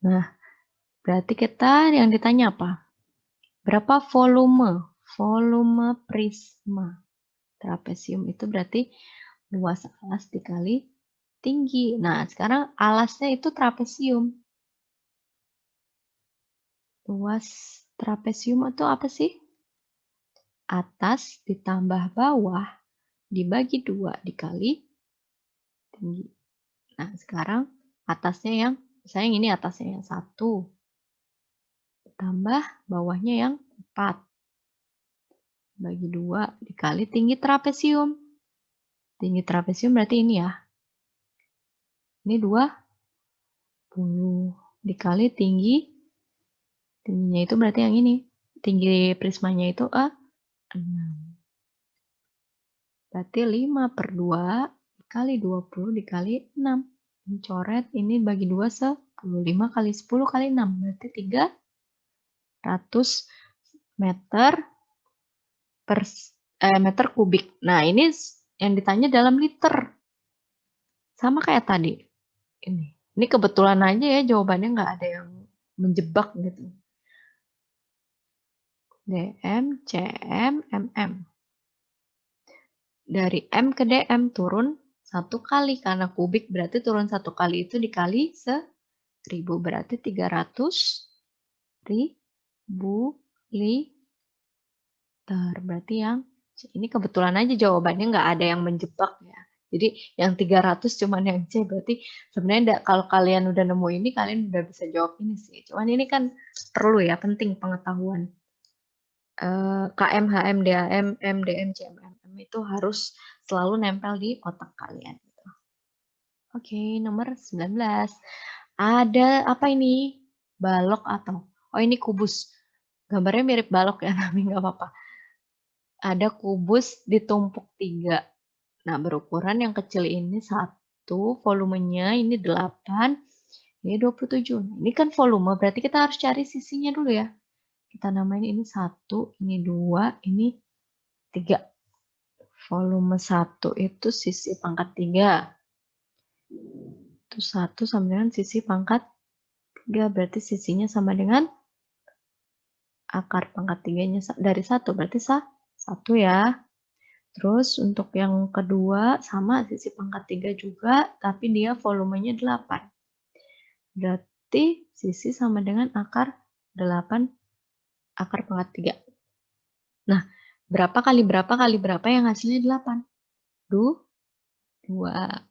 Nah, berarti kita yang ditanya apa? Berapa volume? Volume prisma trapesium itu berarti luas alas dikali tinggi. Nah, sekarang alasnya itu trapesium. Luas trapesium itu apa sih? Atas ditambah bawah dibagi 2 dikali tinggi. Nah, sekarang atasnya yang, misalnya ini atasnya yang 1. Tambah bawahnya yang 4. Bagi 2 dikali tinggi trapesium. Tinggi trapesium berarti ini ya. Ini 20 dikali tingginya itu berarti yang ini. Tinggi prismanya itu 6. Berarti 5/2 dikali 20 dikali 6. Mencoret ini bagi 2 10. 5 kali 10 kali 6. Berarti 300 meter kubik. Nah, ini yang ditanya dalam liter. Sama kayak tadi. Ini kebetulan aja ya jawabannya nggak ada yang menjebak gitu. dm, cm, mm. Dari m ke dm turun 1 kali. Karena kubik berarti turun 1 kali itu dikali 1000. Berarti 300.000 liter. Berarti yang ini kebetulan aja jawabannya nggak ada yang menjebak ya. Jadi yang 300 cuman yang C. Berarti sebenarnya kalau kalian udah nemu ini, kalian udah bisa jawab ini sih. Cuman ini kan perlu ya, penting pengetahuan. KM, HM, DAM, MDM, CMM itu harus selalu nempel di otak kalian. Oke, nomor 19. Ada apa ini? Balok atau, oh ini kubus. Gambarnya mirip balok ya, tapi nggak apa-apa. Ada kubus ditumpuk 3. Nah, berukuran yang kecil ini 1, volumenya ini 8, ini 27. Nah, ini kan volume, berarti kita harus cari sisinya dulu ya. Kita namain ini 1, ini 2, ini 3. Volume 1 itu sisi pangkat 3. Itu 1 sama dengan sisi pangkat 3. Berarti sisinya sama dengan akar pangkat 3-nya dari 1. Berarti 1 ya. Terus untuk yang kedua sama sisi pangkat 3 juga, tapi dia volumenya 8. Berarti sisi sama dengan akar 8 akar pangkat 3. Nah, berapa kali berapa kali berapa yang hasilnya 8?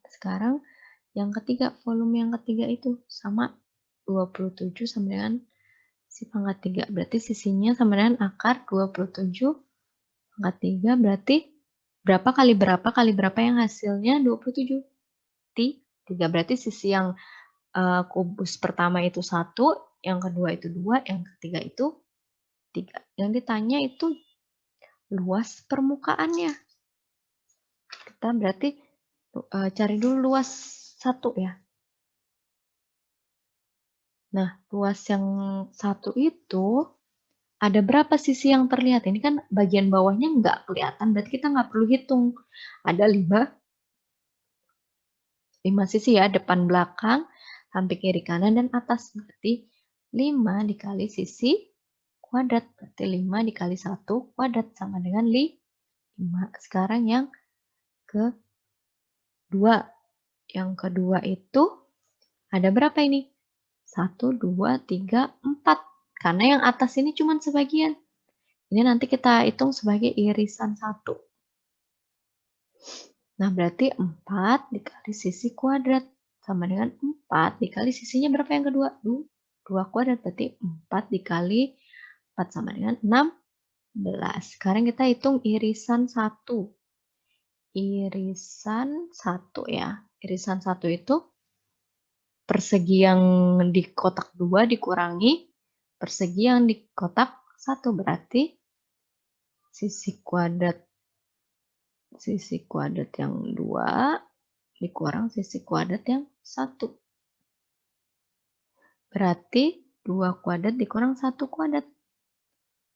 Sekarang yang ketiga, volume yang ketiga itu sama 27 sama dengan si pangkat 3. Berarti sisinya sama dengan akar 27 pangkat 3. Berarti berapa kali berapa yang hasilnya 27? 3. Berarti sisi yang kubus pertama itu 1, yang kedua itu 2, yang ketiga itu 3. Yang ditanya itu luas permukaannya. Kita berarti cari dulu luas 1 ya. Nah, luas yang 1 itu ada berapa sisi yang terlihat? Ini kan bagian bawahnya nggak kelihatan, berarti kita nggak perlu hitung. Ada 5 sisi ya, depan, belakang, samping, kiri, kanan, dan atas. Berarti 5 dikali sisi kuadrat. Berarti 5 dikali 1 kuadrat sama dengan 5. Sekarang yang kedua. Yang kedua itu ada berapa ini? 1, 2, 3, 4. Karena yang atas ini cuma sebagian. Ini nanti kita hitung sebagai irisan 1. Nah, berarti 4 dikali sisi kuadrat. Sama dengan 4 dikali sisinya berapa yang kedua? 2 kuadrat. Berarti 4 dikali 4 sama dengan 16. Sekarang kita hitung irisan 1. Irisan 1 ya. Irisan 1 itu persegi yang di kotak 2 dikurangi persegi yang di kotak 1. Berarti sisi kuadrat yang 2 dikurang sisi kuadrat yang 1. Berarti 2 kuadrat dikurang 1 kuadrat.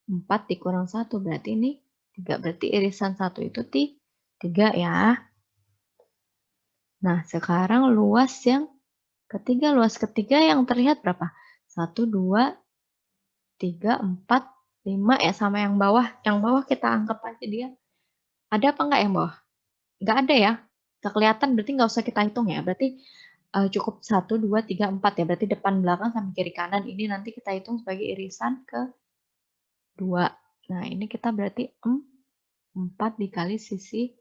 4 dikurang 1 berarti ini 3. Berarti irisan 1 itu 3 ya. Nah, sekarang luas yang ketiga. Luas ketiga yang terlihat berapa? 1, 2, 3, 4, 5 ya, sama yang bawah. Yang bawah kita anggap aja dia. Ada apa enggak yang bawah? Enggak ada ya. Nggak kelihatan, berarti nggak usah kita hitung ya. Berarti cukup 1, 2, 3, 4 ya. Berarti depan, belakang, samping, kiri, kanan. Ini nanti kita hitung sebagai irisan ke-2. Nah, ini kita berarti 4 dikali sisi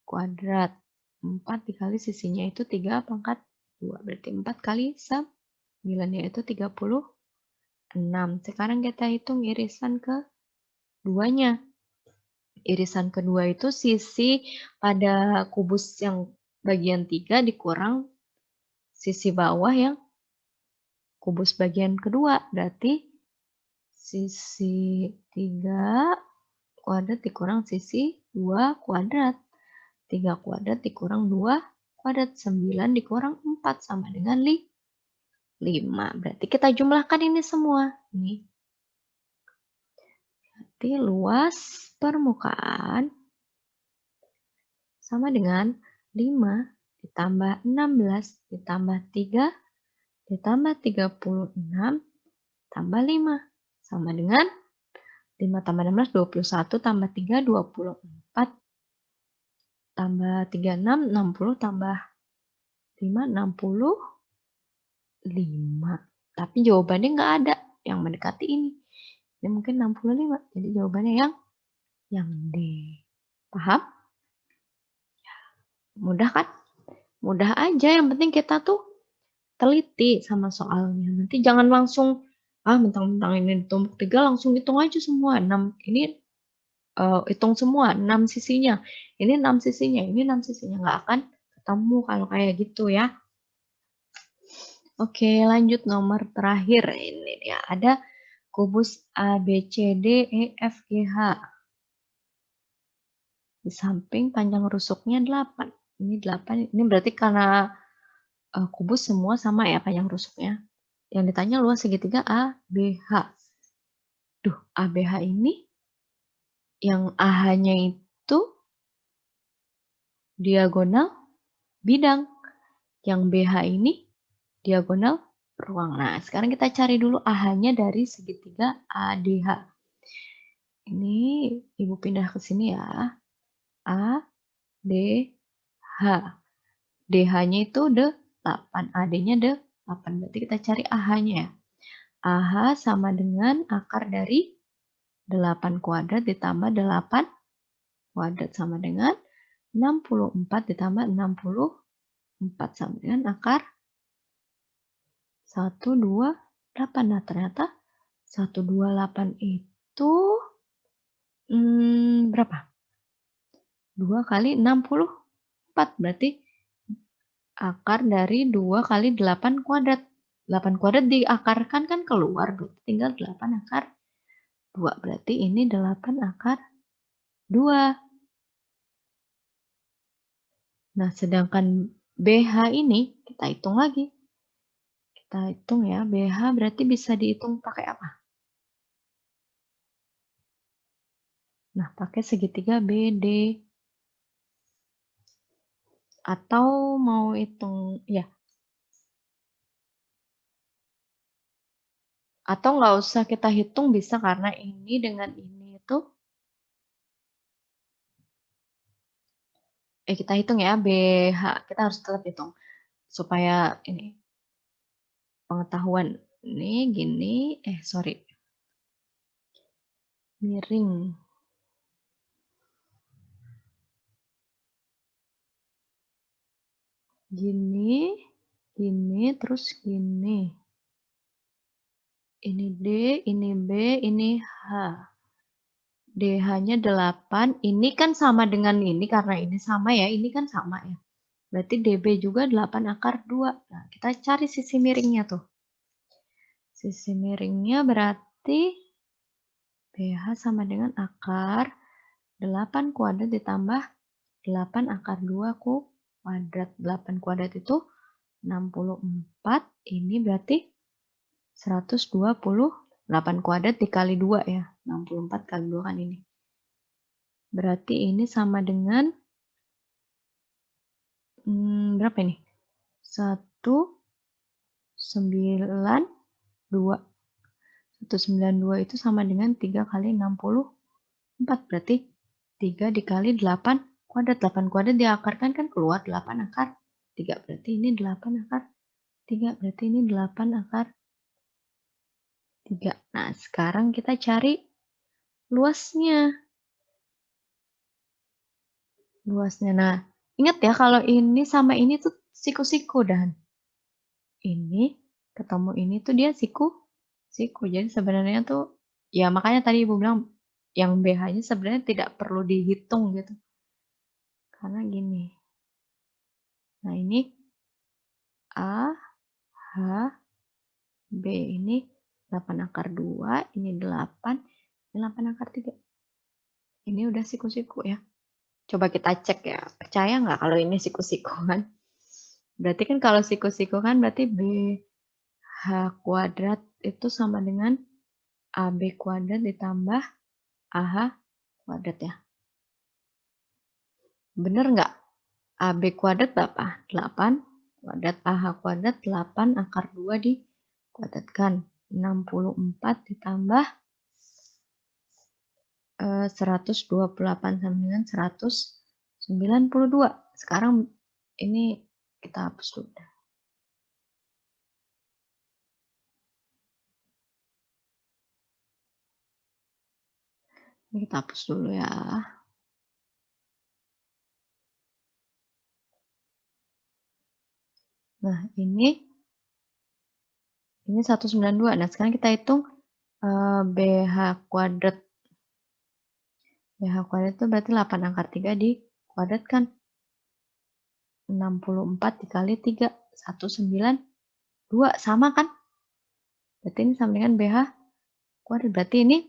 kuadrat. 4 dikali sisinya itu 3 pangkat 2. Berarti 4 kali 9 yaitu 36. Sekarang kita hitung irisan ke-2-nya. Irisan kedua itu sisi pada kubus yang bagian 3 dikurang sisi bawah yang kubus bagian kedua. Berarti sisi 3 kuadrat dikurang sisi 2 kuadrat. 3 kuadrat dikurang 2 kuadrat. 9 dikurang 4 sama dengan 5. Berarti kita jumlahkan ini semua. Ini. Berarti luas permukaan sama dengan 5 ditambah 16 ditambah 3 ditambah 36 tambah 5 sama dengan 5 tambah 16 21 tambah 3 24 tambah 36 60 tambah 5 65. Tapi jawabannya nggak ada yang mendekati ini. Ini mungkin 65. Jadi jawabannya yang D. Paham? Mudah kan? Mudah aja, yang penting kita tuh teliti sama soalnya. Nanti jangan langsung mentang-mentang ini ditumpuk 3 langsung hitung aja semua. 6 ini hitung semua 6 sisinya. Ini 6 sisinya, ini 6 sisinya, nggak akan ketemu kalau kayak gitu ya. Oke, lanjut nomor terakhir. Ini dia, ada kubus A, B, C, D, E, F, G, H. Di samping panjang rusuknya 8. Ini 8, ini berarti karena kubus semua sama ya panjang rusuknya. Yang ditanya luas segitiga A, B, H. Duh, A, B, H ini yang AH-nya itu diagonal bidang. Yang BH ini diagonal ruang. Nah, sekarang kita cari dulu AH-nya dari segitiga ADH. Ini Ibu pindah ke sini ya. A, D, H. DH-nya itu 8, AD-nya 8. Berarti kita cari AH-nya ya. AH sama dengan akar dari 8 kuadrat ditambah 8 kuadrat sama dengan 64 ditambah 64 sama dengan akar 128. Nah, ternyata 128 itu berapa? 2 kali 64. Berarti akar dari 2 kali 8 kuadrat. 8 kuadrat diakarkan kan keluar. Berarti tinggal 8 akar 2. Berarti ini 8 akar 2. Nah, sedangkan BH ini kita hitung lagi. Kita hitung ya, BH berarti bisa dihitung pakai apa? Nah, pakai segitiga BD. Atau mau hitung, ya. Atau nggak usah kita hitung bisa karena ini dengan ini itu. Kita hitung ya, BH. Kita harus tetap hitung. Supaya ini pengetahuan. Ini gini, sorry. Miring. Gini, terus gini. Ini D, ini B, ini H. DH-nya 8. Ini kan sama dengan ini karena ini sama ya. Ini kan sama ya. Berarti DB juga 8 akar 2. Nah, kita cari sisi miringnya tuh. Sisi miringnya berarti BH sama dengan akar 8 kuadrat ditambah 8 akar 2 kuadrat. 8 kuadrat itu 64. Ini berarti 128 kuadrat dikali 2 ya. 64 kali 2 kan ini. Berarti ini sama dengan berapa ini? 192. 192 itu sama dengan 3 kali 64. Berarti 3 dikali 8 kuadrat. 8 kuadrat diakarkan kan keluar 8 akar 3. Berarti ini 8 akar 3. Berarti ini 8 akar 3. Nah, sekarang kita cari luasnya. Nah, ingat ya kalau ini sama ini tuh siku-siku dan ini ketemu ini tuh dia siku. Jadi sebenarnya tuh ya makanya tadi Ibu bilang yang BH-nya sebenarnya tidak perlu dihitung gitu. Karena gini. Nah, ini A, H, B ini 8 akar 2, ini 8, ini 8 akar 3. Ini udah siku-siku ya. Coba kita cek ya. Percaya nggak kalau ini siku-siku kan? Berarti kan kalau siku-siku kan berarti BH kuadrat itu sama dengan AB kuadrat ditambah AH kuadrat ya. Bener nggak? AB kuadrat berapa? 8 kuadrat. AH kuadrat 8 akar 2 dikuadratkan. 64 ditambah 128 sama dengan 192. Sekarang ini kita hapus dulu. Ini kita hapus dulu ya. Nah, ini 192. Nah, sekarang kita hitung BH kuadrat. BH kuadrat itu berarti 8 akar 3 dikuadratkan. 64 dikali 3, 192. Sama kan? Berarti ini sama dengan BH kuadrat. Berarti ini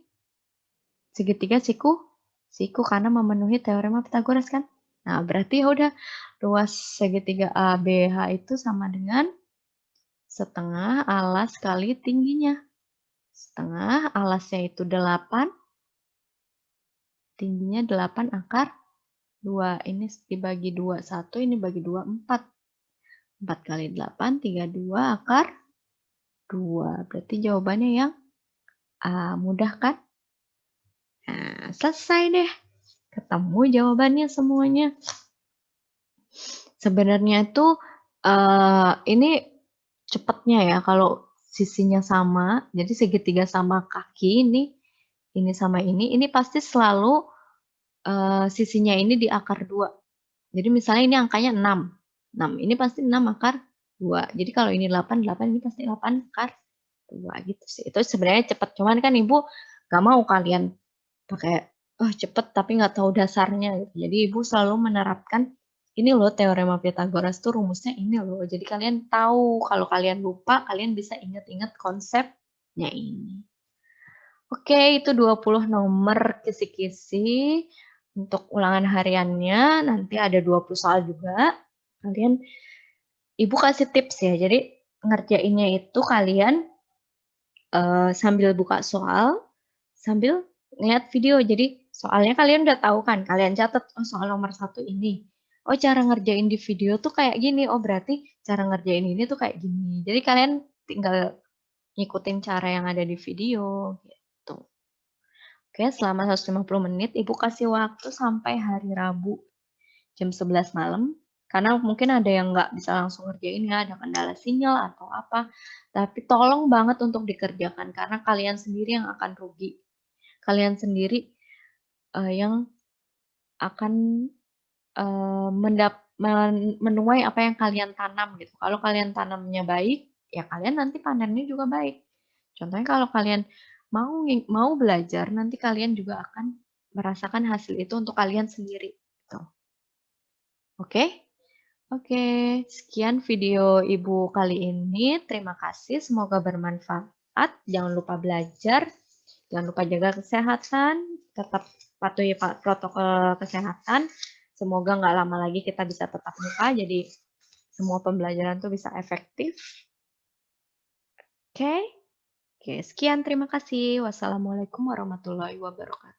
segitiga siku karena memenuhi teorema Pythagoras kan? Nah, berarti ya udah luas segitiga ABH itu sama dengan setengah alas kali tingginya. Setengah alasnya itu 8, tingginya 8 akar 2. Ini dibagi 2, 1, ini bagi 2, 4. 4 kali 8, 32 akar 2. Berarti jawabannya yang A. Mudah kan? Nah, selesai deh. Ketemu jawabannya semuanya. Sebenarnya itu ini cepatnya ya kalau sisinya sama, jadi segitiga sama kaki ini sama ini pasti selalu sisinya ini di akar 2. Jadi misalnya ini angkanya 6. 6 ini pasti 6 akar 2. Jadi kalau ini 8, 8 ini pasti 8 akar 2 gitu sih. Itu sebenarnya cepet, cuman kan Ibu gak mau kalian pakai, oh cepet tapi nggak tahu dasarnya gitu. Jadi Ibu selalu menerapkan ini loh teorema Pythagoras tuh rumusnya ini loh. Jadi kalian tahu, kalau kalian lupa kalian bisa ingat-ingat konsepnya ini. Oke, itu 20 nomor kisi-kisi untuk ulangan hariannya. Nanti ada 20 soal juga. Kalian, Ibu kasih tips ya. Jadi ngerjainnya itu kalian sambil buka soal, sambil ngeliat video. Jadi soalnya kalian udah tahu kan, kalian catat, oh soal nomor 1 ini. Oh cara ngerjain di video tuh kayak gini, oh berarti cara ngerjain ini tuh kayak gini. Jadi kalian tinggal ngikutin cara yang ada di video gitu. Oke, selama 150 menit Ibu kasih waktu sampai hari Rabu jam 11 malam. Karena mungkin ada yang nggak bisa langsung ngerjain ya, ada kendala sinyal atau apa. Tapi tolong banget untuk dikerjakan karena kalian sendiri yang akan rugi. Kalian sendiri yang akan menuai apa yang kalian tanam gitu. Kalau kalian tanamnya baik, ya kalian nanti panennya juga baik. Contohnya kalau kalian mau belajar, nanti kalian juga akan merasakan hasil itu untuk kalian sendiri. Gitu. Oke? Oke, sekian video Ibu kali ini. Terima kasih, semoga bermanfaat. Jangan lupa belajar, jangan lupa jaga kesehatan, tetap patuhi protokol kesehatan. Semoga nggak lama lagi kita bisa tetap muka, jadi semua pembelajaran tuh bisa efektif. Oke, sekian terima kasih. Wassalamualaikum warahmatullahi wabarakatuh.